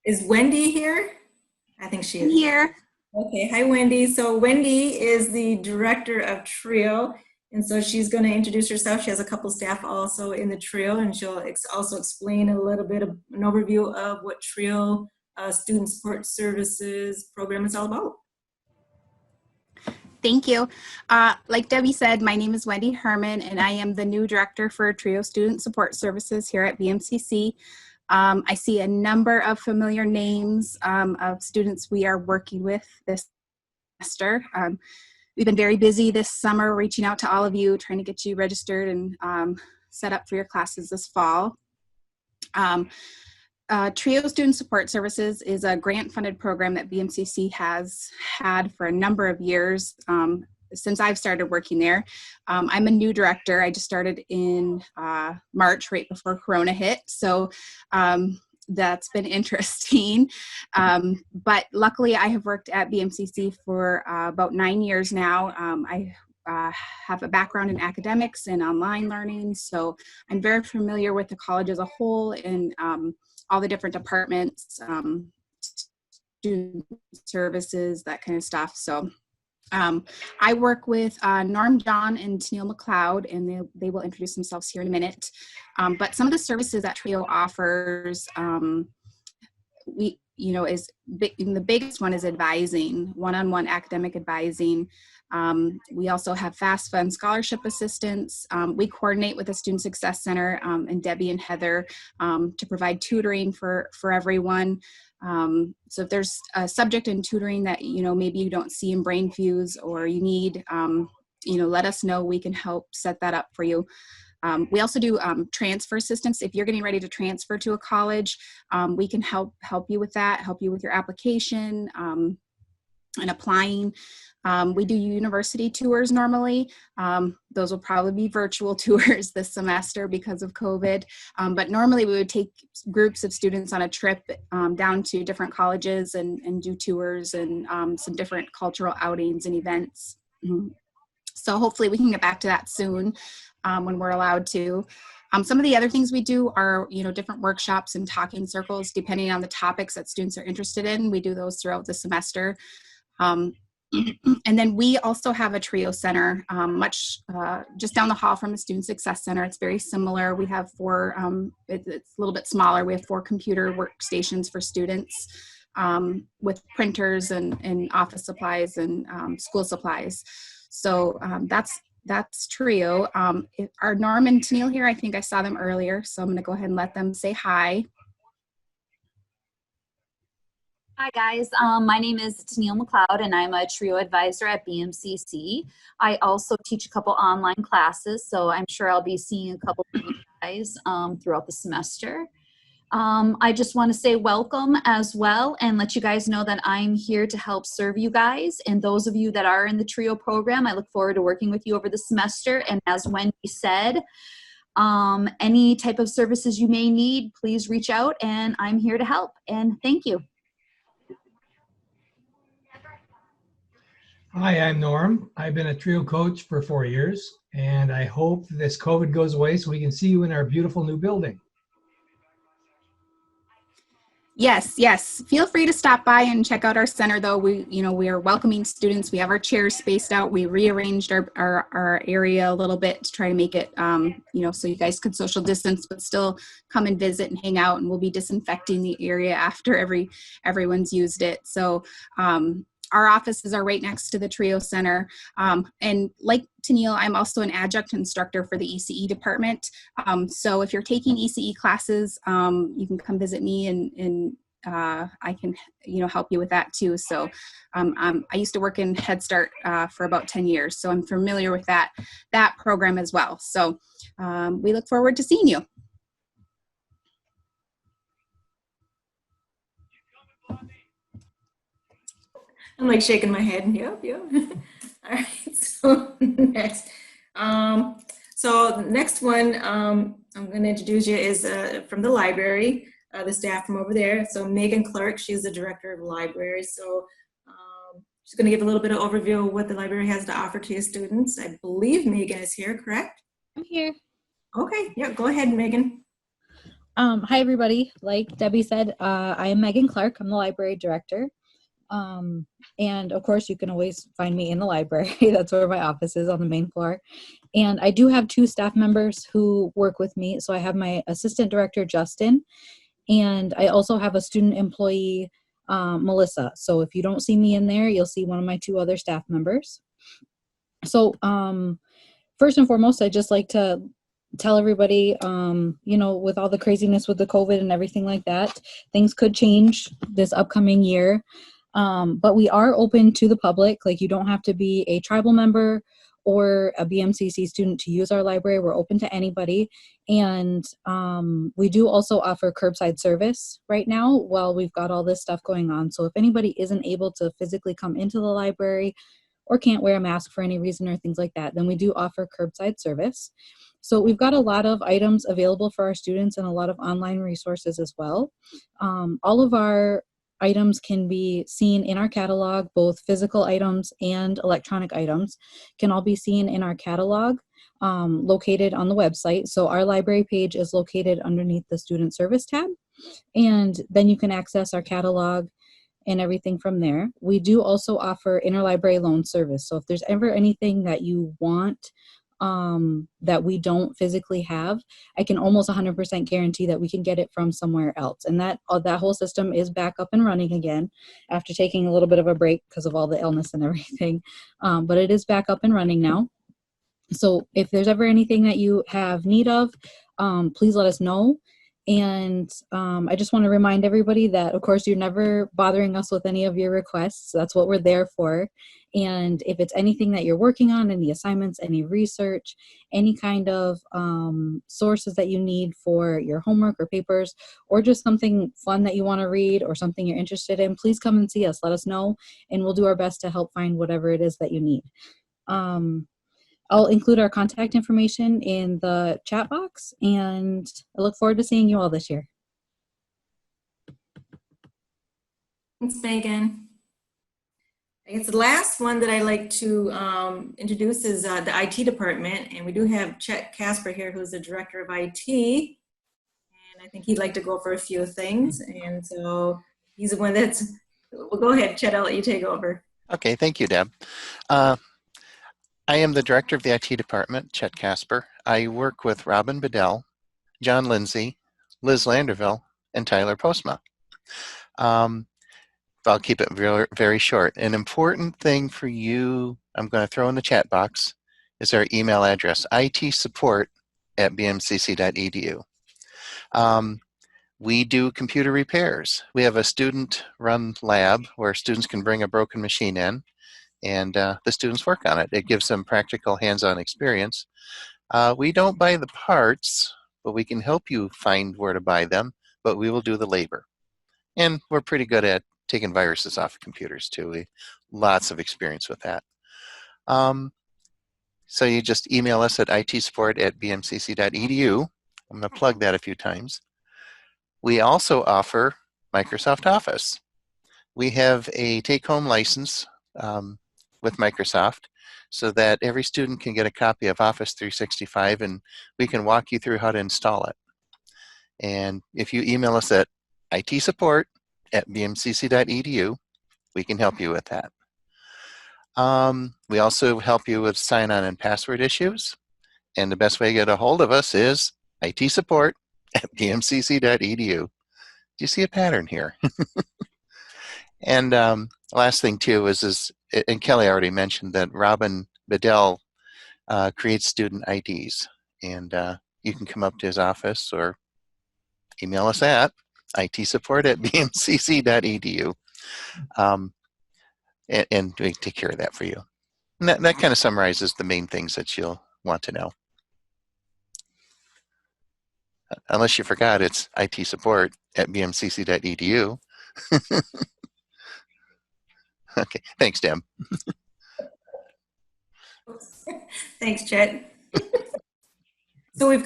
Is Wendy here? I think she is. Here. Okay, hi Wendy. So Wendy is the director of TRIO, and so she's going to introduce herself. She has a couple staff also in the TRIO, and she'll also explain a little bit of an overview of what TRIO Student Support Services program is all about. Thank you. Like Debbie said, my name is Wendy Herman, and I am the new director for TRIO Student Support Services here at BMCC. I see a number of familiar names of students we are working with this semester. We've been very busy this summer reaching out to all of you, trying to get you registered and set up for your classes this fall. TRIO Student Support Services is a grant-funded program that BMCC has had for a number of years since I've started working there. I'm a new director. I just started in March, right before Corona hit. So that's been interesting. But luckily, I have worked at BMCC for about 9 years now. I have a background in academics and online learning, so I'm very familiar with the college as a whole and all the different departments, student services, that kind of stuff. So I work with Norm John and Tennille McLeod, and they will introduce themselves here in a minute. But some of the services that TRIO offers, we, you know, the biggest one is advising, one-on-one academic advising. We also have FAFSA and scholarship assistance. We coordinate with the Student Success Center and Debbie and Heather to provide tutoring for everyone. So if there's a subject in tutoring that, you know, maybe you don't see in BrainFuse or you need, you know, let us know. We can help set that up for you. We also do transfer assistance. If you're getting ready to transfer to a college, we can help you with that, help you with your application and applying. We do university tours normally. Those will probably be virtual tours this semester because of COVID. But normally we would take groups of students on a trip down to different colleges and do tours and some different cultural outings and events. So hopefully we can get back to that soon when we're allowed to. Some of the other things we do are, you know, different workshops and talking circles, depending on the topics that students are interested in. We do those throughout the semester. And then we also have a TRIO center, just down the hall from the Student Success Center. It's very similar. We have 4, it's a little bit smaller. We have 4 computer workstations for students with printers and office supplies and school supplies. So that's TRIO. Are Norm and Tennille here? I think I saw them earlier, so I'm going to go ahead and let them say hi. Hi guys, my name is Tennille McLeod and I'm a TRIO advisor at BMCC. I also teach a couple online classes, so I'm sure I'll be seeing a couple of you guys throughout the semester. I just want to say welcome as well and let you guys know that I'm here to help serve you guys. And those of you that are in the TRIO program, I look forward to working with you over the semester. And as Wendy said, any type of services you may need, please reach out and I'm here to help. And thank you. Hi, I'm Norm. I've been a TRIO coach for 4 years, and I hope this COVID goes away so we can see you in our beautiful new building. Yes. Feel free to stop by and check out our center, though. We are welcoming students. We have our chairs spaced out. We rearranged our area a little bit to try to make it, so you guys could social distance, but still come and visit and hang out. And we'll be disinfecting the area after everyone's used it. So, our offices are right next to the TRIO Center. And like Tennille, I'm also an adjunct instructor for the ECE department. So if you're taking ECE classes, you can come visit me and I can, help you with that too. So I used to work in Head Start for about 10 years. So I'm familiar with that program as well. So we look forward to seeing you. I'm like shaking my head. Yep. All right. So next, so the next one I'm going to introduce you is from the library, the staff from over there. So Megan Clark, she's the director of the library. So she's going to give a little bit of overview of what the library has to offer to your students. I believe Megan is here, correct? I'm here. Okay. Yeah. Go ahead, Megan. Hi, everybody. Like Debbie said, I am Megan Clark. I'm the library director. And of course you can always find me in the library. That's where my office is, on the main floor. And I do have 2 staff members who work with me. So I have my assistant director, Justin, and I also have a student employee, Melissa. So if you don't see me in there, you'll see one of my 2 other staff members. So first and foremost, I'd just like to tell everybody, with all the craziness with the COVID and everything like that, things could change this upcoming year. But we are open to the public. Like, you don't have to be a tribal member or a BMCC student to use our library. We're open to anybody. And we do also offer curbside service right now while we've got all this stuff going on. So if anybody isn't able to physically come into the library or can't wear a mask for any reason or things like that, then we do offer curbside service. So we've got a lot of items available for our students and a lot of online resources as well. All of our items can be seen in our catalog. Both physical items and electronic items can all be seen in our catalog located on the website. So our library page is located underneath the student service tab, and then you can access our catalog and everything from there. We do also offer interlibrary loan service. So if there's ever anything that you want that we don't physically have, I can almost 100% guarantee that we can get it from somewhere else. And that whole system is back up and running again after taking a little bit of a break because of all the illness and everything. But it is back up and running now. So if there's ever anything that you have need of, please let us know. And I just want to remind everybody that, of course, you're never bothering us with any of your requests. That's what we're there for. And if it's anything that you're working on, any assignments, any research, any kind of sources that you need for your homework or papers, or just something fun that you want to read or something you're interested in, please come and see us. Let us know, and we'll do our best to help find whatever it is that you need. I'll include our contact information in the chat box, and I look forward to seeing you all this year. Thanks, Megan. I guess the last one that I'd like to introduce is the IT department, and we do have Chet Casper here, who's the director of IT, and I think he'd like to go over a few things, and so he's the one that's, well, go ahead, Chet, I'll let you take over. Okay, thank you, Deb. I am the director of the IT department, Chet Casper. I work with Robin Bedell, John Lindsay, Liz Landerville, and Tyler Postma. I'll keep it very, very short. An important thing for you, I'm going to throw in the chat box, is our email address, itsupport@bmcc.edu. We do computer repairs. We have a student-run lab where students can bring a broken machine in, and the students work on it. It gives them practical hands-on experience. We don't buy the parts, but we can help you find where to buy them, but we will do the labor. And we're pretty good at taking viruses off of computers too. Lots of experience with that. So you just email us at itsupport@bmcc.edu. I'm going to plug that a few times. We also offer Microsoft Office. We have a take-home license with Microsoft so that every student can get a copy of Office 365, and we can walk you through how to install it. And if you email us at itsupport@bmcc.edu, we can help you with that. We also help you with sign-on and password issues, and the best way to get a hold of us is itsupport@bmcc.edu. Do you see a pattern here? And last thing too is, and Kelly already mentioned that Robin Bedell creates student IDs, and you can come up to his office or email us at itsupport@bmcc.edu, and we take care of that for you. And that kind of summarizes the main things that you'll want to know. Unless you forgot, it's itsupport@bmcc.edu. Okay, thanks, Deb. Thanks, Chet. So we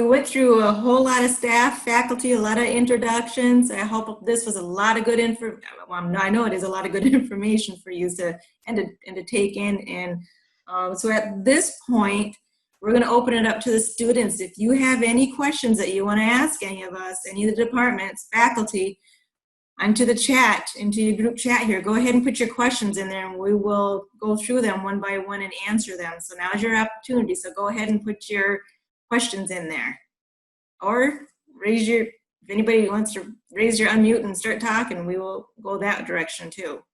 went through a whole lot of staff, faculty, a lot of introductions. I hope this was a lot of good info. Well, I know it is a lot of good information for you to take in. And so at this point, we're going to open it up to the students. If you have any questions that you want to ask any of us, any of the departments, faculty, onto the chat, into your group chat here, go ahead and put your questions in there, and we will go through them one by one and answer them. So now's your opportunity. So go ahead and put your questions in there, or if anybody wants to raise your unmute and start talking, we will go that direction too.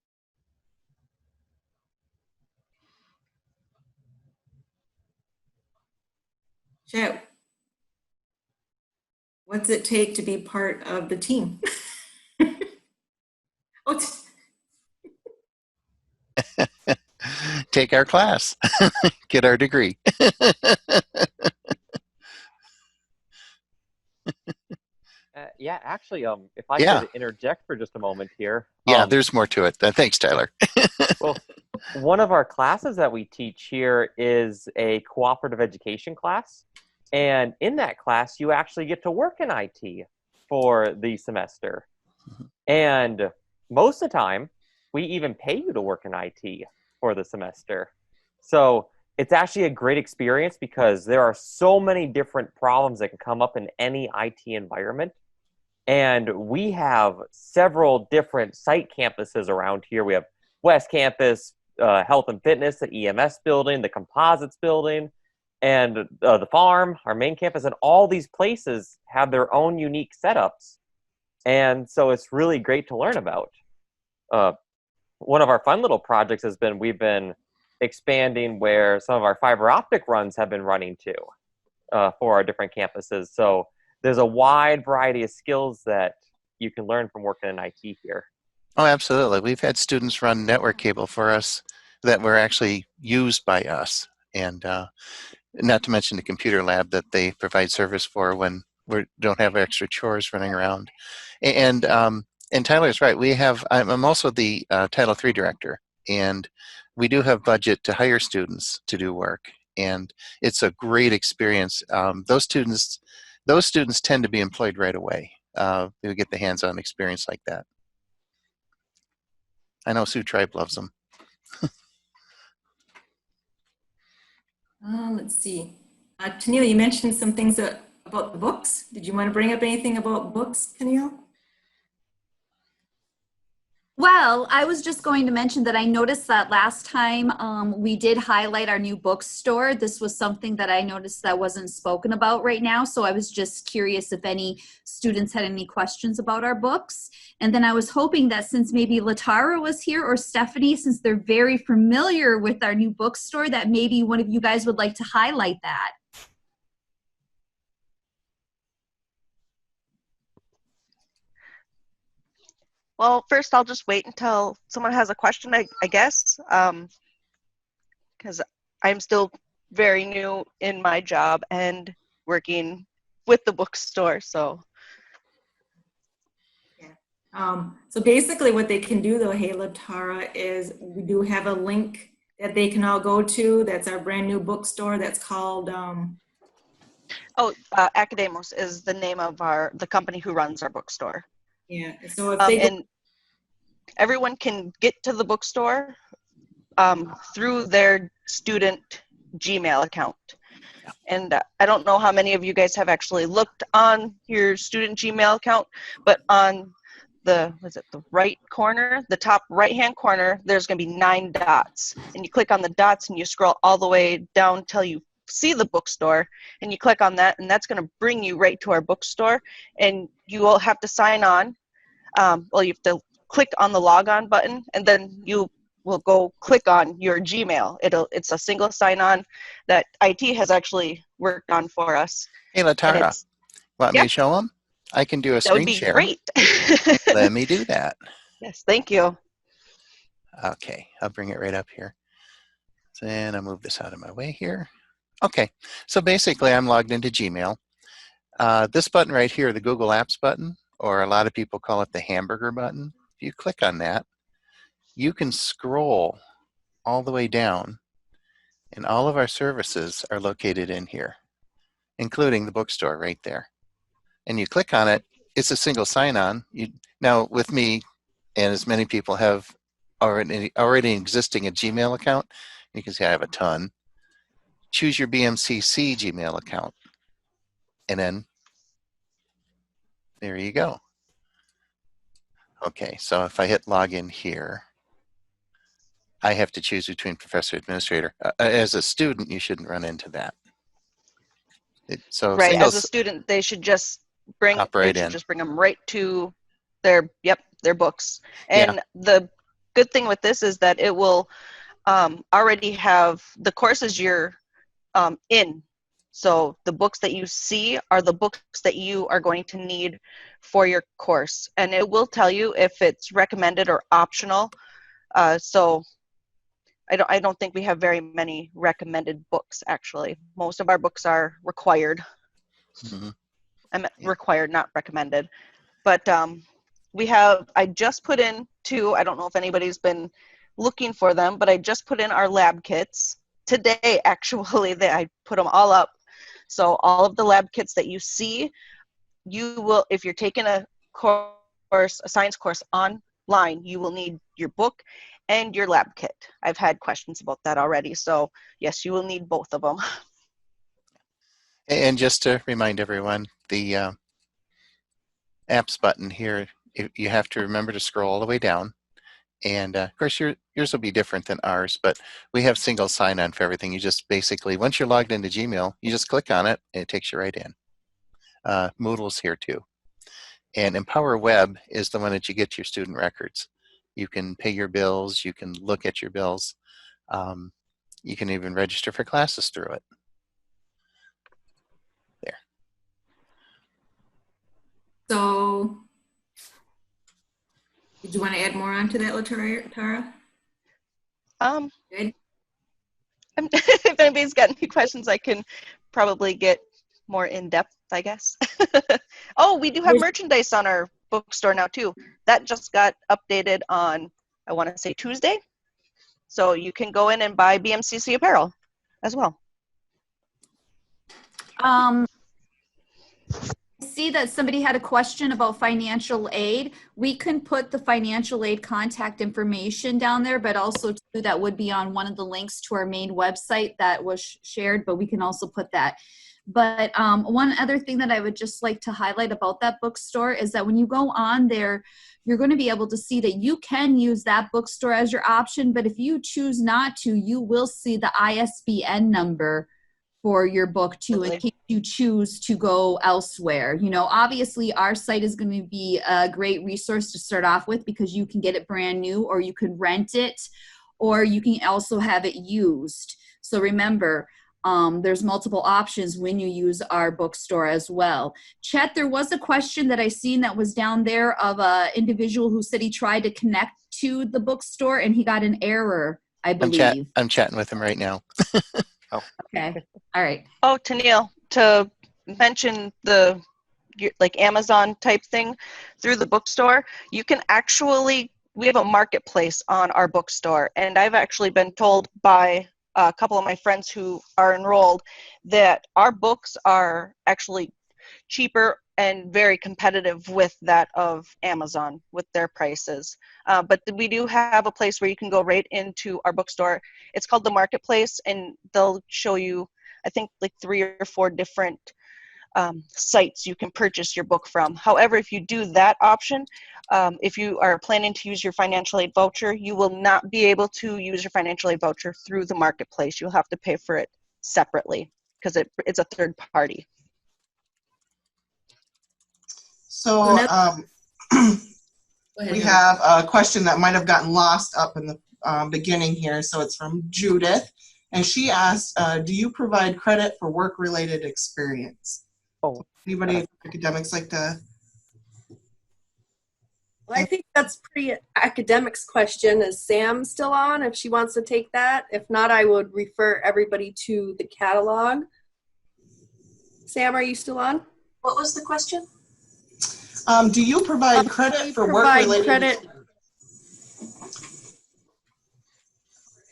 Chet, what's it take to be part of the team? Take our class, get our degree. Yeah, actually, if I could interject for just a moment here. Yeah, there's more to it. Thanks, Tyler. Well, one of our classes that we teach here is a cooperative education class. And in that class, you actually get to work in IT for the semester. And most of the time, we even pay you to work in IT for the semester. So it's actually a great experience because there are so many different problems that can come up in any IT environment. And we have several different site campuses around here. We have West Campus, Health and Fitness, the EMS building, the Composites building. And the farm, our main campus, and all these places have their own unique setups. And so it's really great to learn about. One of our fun little projects has been, we've been expanding where some of our fiber optic runs have been running to for our different campuses. So there's a wide variety of skills that you can learn from working in IT here. Oh, absolutely. We've had students run network cable for us that were actually used by us. And not to mention the computer lab that they provide service for when we don't have extra chores running around. And Tyler's right. I'm also the Title III director, and we do have budget to hire students to do work. And it's a great experience. Those students tend to be employed right away. They get the hands-on experience like that. I know Sioux Tribe loves them. Let's see. Tennille, you mentioned some things about the books. Did you want to bring up anything about books, Tennille? Well, I was just going to mention that I noticed that last time we did highlight our new bookstore. This was something that I noticed that wasn't spoken about right now. So I was just curious if any students had any questions about our books. And then I was hoping that since maybe Latara was here or Stephanie, since they're very familiar with our new bookstore, that maybe one of you guys would like to highlight that. Well, first I'll just wait until someone has a question, I guess, because I'm still very new in my job and working with the bookstore, so. So basically what they can do though, Hayla, Tara, is we do have a link that they can all go to. That's our brand new bookstore. That's called... Academos is the name of the company who runs our bookstore. Yeah, so if they and everyone can get to the bookstore through their student Gmail account. And I don't know how many of you guys have actually looked on your student Gmail account, but on the right corner, the top right-hand corner, there's going to be 9 dots. And you click on the dots and you scroll all the way down till you see the bookstore, and you click on that, and that's going to bring you right to our bookstore. And you will have to sign on. Well, you have to click on the log on button, and then you will go click on your Gmail. It's a single sign on that IT has actually worked on for us. Hey, Latara, want me to show them? I can do a screen share. That would be great. Let me do that. Yes, thank you. Okay, I'll bring it right up here. And I'll move this out of my way here. Okay, so basically I'm logged into Gmail. This button right here, the Google Apps button, or a lot of people call it the hamburger button. If you click on that, you can scroll all the way down, and all of our services are located in here, including the bookstore right there. And you click on it, it's a single sign-on. Now, with me, and as many people have already existing a Gmail account, you can see I have a ton. Choose your BMCC Gmail account, and then there you go. Okay, so if I hit login here, I have to choose between professor administrator. As a student, you shouldn't run into that. Right, as a student, they should just bring them right to their books. And the good thing with this is that it will already have the courses you're in. So the books that you see are the books that you are going to need for your course. And it will tell you if it's recommended or optional. So I don't think we have very many recommended books, actually. Most of our books are required. Mm-hmm. Required, not recommended. But I just put in 2, I don't know if anybody's been looking for them, but I just put in our lab kits. Today, actually, I put them all up. So all of the lab kits that you see, you will, if you're taking a science course online, you will need your book and your lab kit. I've had questions about that already. So yes, you will need both of them. And just to remind everyone, the apps button here, you have to remember to scroll all the way down. And of course, yours will be different than ours, but we have single sign-on for everything. You just basically, once you're logged into Gmail, you just click on it and it takes you right in. Moodle's here too. And Empower Web is the one that you get your student records. You can pay your bills, you can look at your bills. You can even register for classes through it. There. So, did you want to add more on to that, Tara? Good. If anybody's got any questions, I can probably get more in depth, I guess. Oh, we do have merchandise on our bookstore now too. That just got updated on, I want to say Tuesday. So you can go in and buy BMCC apparel as well. See that somebody had a question about financial aid. We can put the financial aid contact information down there, but also too, that would be on one of the links to our main website that was shared, but we can also put that. But one other thing that I would just like to highlight about that bookstore is that when you go on there, you're going to be able to see that you can use that bookstore as your option, but if you choose not to, you will see the ISBN number for your book too, in case you choose to go elsewhere. You know, obviously our site is going to be a great resource to start off with because you can get it brand new, or you can rent it, or you can also have it used. So remember, there's multiple options when you use our bookstore as well. Chet, there was a question that I seen that was down there of an individual who said he tried to connect to the bookstore and he got an error, I believe. I'm chatting with him right now. Oh. Okay. All right. Oh, Tennille, to mention the like Amazon type thing through the bookstore, you can actually, we have a marketplace on our bookstore, and I've actually been told by a couple of my friends who are enrolled that our books are actually cheaper and very competitive with that of Amazon with their prices. But we do have a place where you can go right into our bookstore. It's called the Marketplace, and they'll show you, I think, like 3 or 4 different sites you can purchase your book from. However, if you do that option, if you are planning to use your financial aid voucher, you will not be able to use your financial aid voucher through the Marketplace. You'll have to pay for it separately because it's a third party. So we have a question that might have gotten lost up in the beginning here. So it's from Judith, and she asked, do you provide credit for work-related experience? Oh, anybody in academics like to? Well, I think that's pretty academics question. Is Sam still on if she wants to take that? If not, I would refer everybody to the catalog. Sam, are you still on? What was the question? Do you provide credit for work-related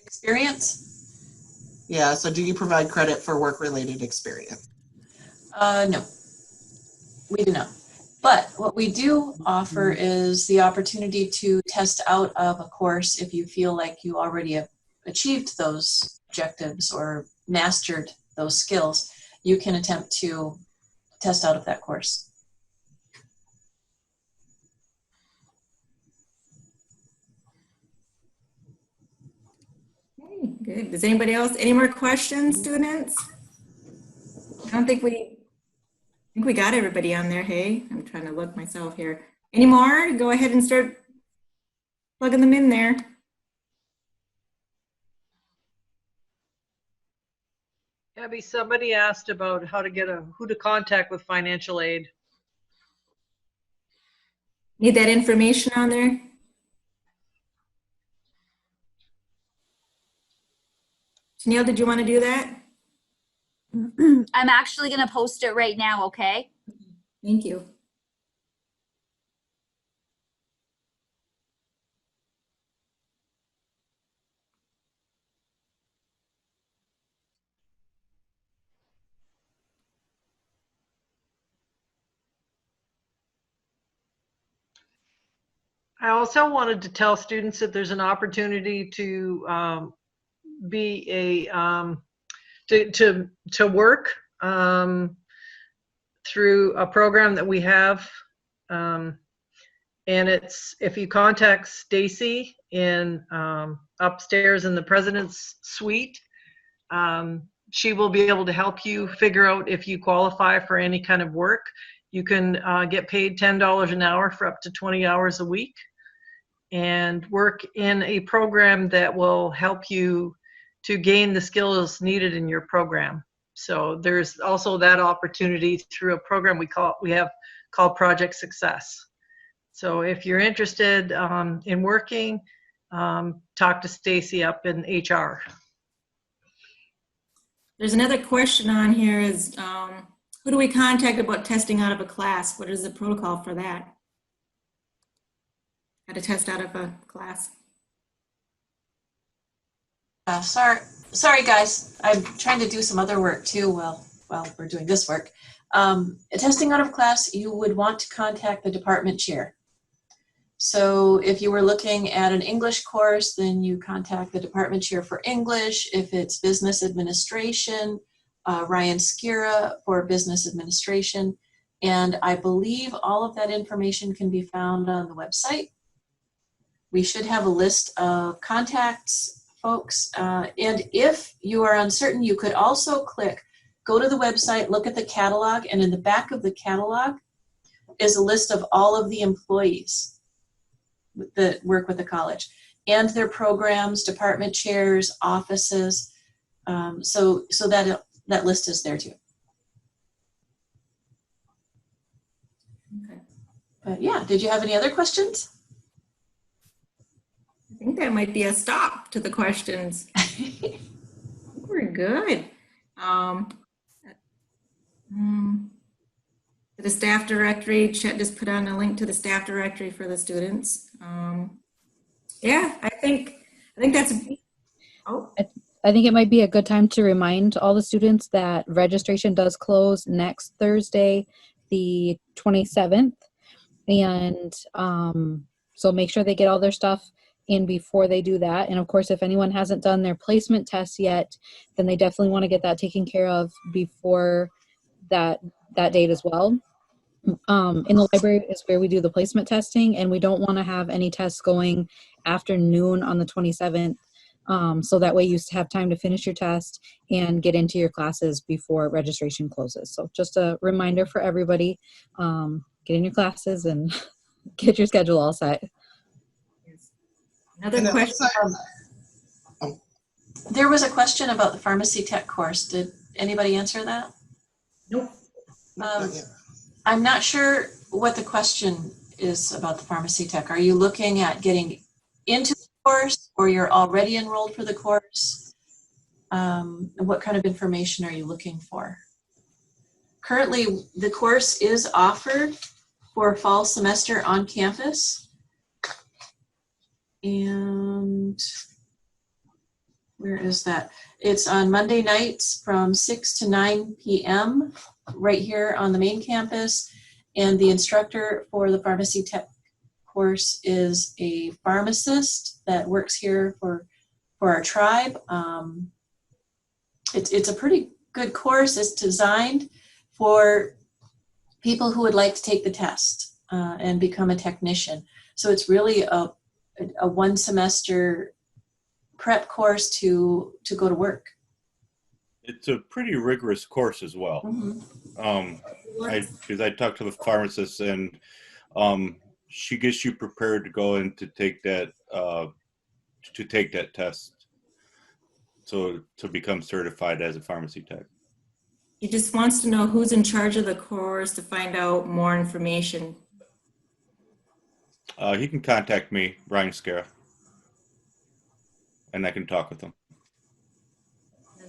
experience? Yeah, so do you provide credit for work-related experience? No, we do not. But what we do offer is the opportunity to test out of a course if you feel like you already have achieved those objectives or mastered those skills. You can attempt to test out of that course. Good. Does anybody else, any more questions, students? I think we got everybody on there. Hey, I'm trying to look myself here. Any more? Go ahead and start plugging them in there. Abby, somebody asked about how to get who to contact with financial aid. Need that information on there? Neil, did you want to do that? I'm actually going to post it right now, okay? Thank you. I also wanted to tell students that there's an opportunity to be a to work through a program that we have, and it's if you contact Stacy in upstairs in the president's suite. She will be able to help you figure out if you qualify for any kind of work. You can get paid $10 an hour for up to 20 hours a week and work in a program that will help you to gain the skills needed in your program. So there's also that opportunity through a program we have called Project Success. So if you're interested in working, talk to Stacy up in HR. There's another question on here is, who do we contact about testing out of a class? What is the protocol for that? How to test out of a class? Sorry guys, I'm trying to do some other work too while we're doing this work. Testing out of class, you would want to contact the department chair. So if you were looking at an English course, then you contact the department chair for English. If it's business administration, Ryan Skira for business administration. And I believe all of that information can be found on the website. We should have a list of contacts, folks. And if you are uncertain, you could also go to the website, look at the catalog, and in the back of the catalog is a list of all of the employees that work with the college and their programs, department chairs, offices. So that list is there too. Okay. But yeah, did you have any other questions? I think that might be a stop to the questions. We're good. The staff directory, Chet just put on a link to the staff directory for the students. Yeah, I think that's, I think it might be a good time to remind all the students that registration does close next Thursday, the 27th. And so make sure they get all their stuff in before they do that. And of course, if anyone hasn't done their placement tests yet, then they definitely want to get that taken care of before that date as well. In the library is where we do the placement testing, and we don't want to have any tests going after noon on the 27th. So that way you have time to finish your test and get into your classes before registration closes. So just a reminder for everybody, get in your classes and get your schedule all set. Another question. There was a question about the pharmacy tech course. Did anybody answer that? Nope. I'm not sure what the question is about the pharmacy tech. Are you looking at getting into the course, or you're already enrolled for the course? What kind of information are you looking for? Currently, the course is offered for fall semester on campus. And where is that? It's on Monday nights from 6 to 9 p.m. right here on the main campus. And the instructor for the pharmacy tech course is a pharmacist that works here for our tribe. It's a pretty good course. It's designed for people who would like to take the test and become a technician. So it's really a one semester prep course to go to work. It's a pretty rigorous course as well. Because I talked to the pharmacist, and she gets you prepared to go in to take that test, so to become certified as a pharmacy tech. He just wants to know who's in charge of the course to find out more information. He can contact me, Ryan Skara, and I can talk with him.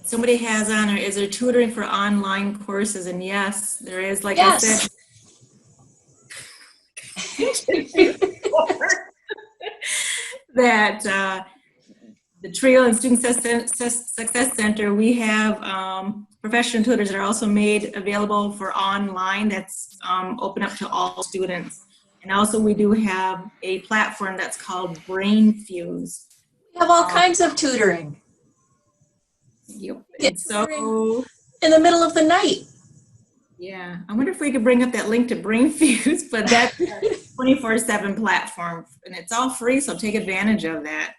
Somebody has on, or is there tutoring for online courses? And yes, there is, like yes. I said, that the TRIO and Student Success Center, we have professional tutors that are also made available for online that's open up to all students. And also we do have a platform that's called BrainFuse. We have all kinds of tutoring. Yep. So in the middle of the night. Yeah, I wonder if we could bring up that link to BrainFuse, but that's 24/7 platform, and it's all free, so take advantage of that.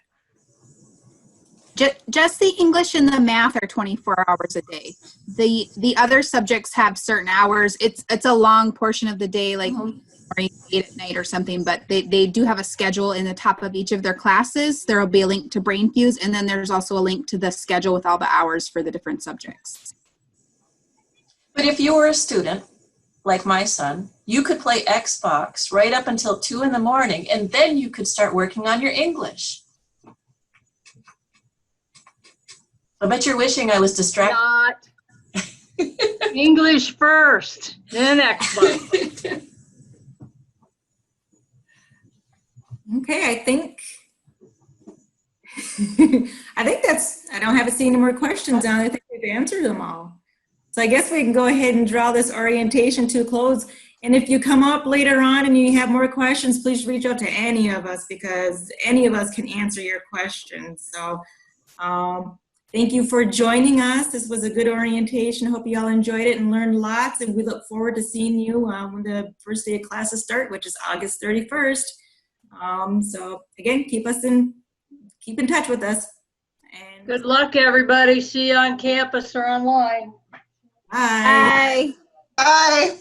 Just the English and the math are 24 hours a day. The other subjects have certain hours. It's a long portion of the day, like 8 at night or something, but they do have a schedule in the top of each of their classes. There will be a link to BrainFuse, and then there's also a link to the schedule with all the hours for the different subjects. But if you were a student, like my son, you could play Xbox right up until 2 in the morning, and then you could start working on your English. I bet you're wishing I was distracted. Not. English first, then Xbox. Okay, I think I haven't seen any more questions on it. I think we've answered them all. So I guess we can go ahead and draw this orientation to a close. And if you come up later on and you have more questions, please reach out to any of us, because any of us can answer your questions. So thank you for joining us. This was a good orientation. Hope you all enjoyed it and learned lots. And we look forward to seeing you when the first day of classes start, which is August 31st. So again, keep in touch with us. And Good luck, everybody. See you on campus or online. bye. Bye.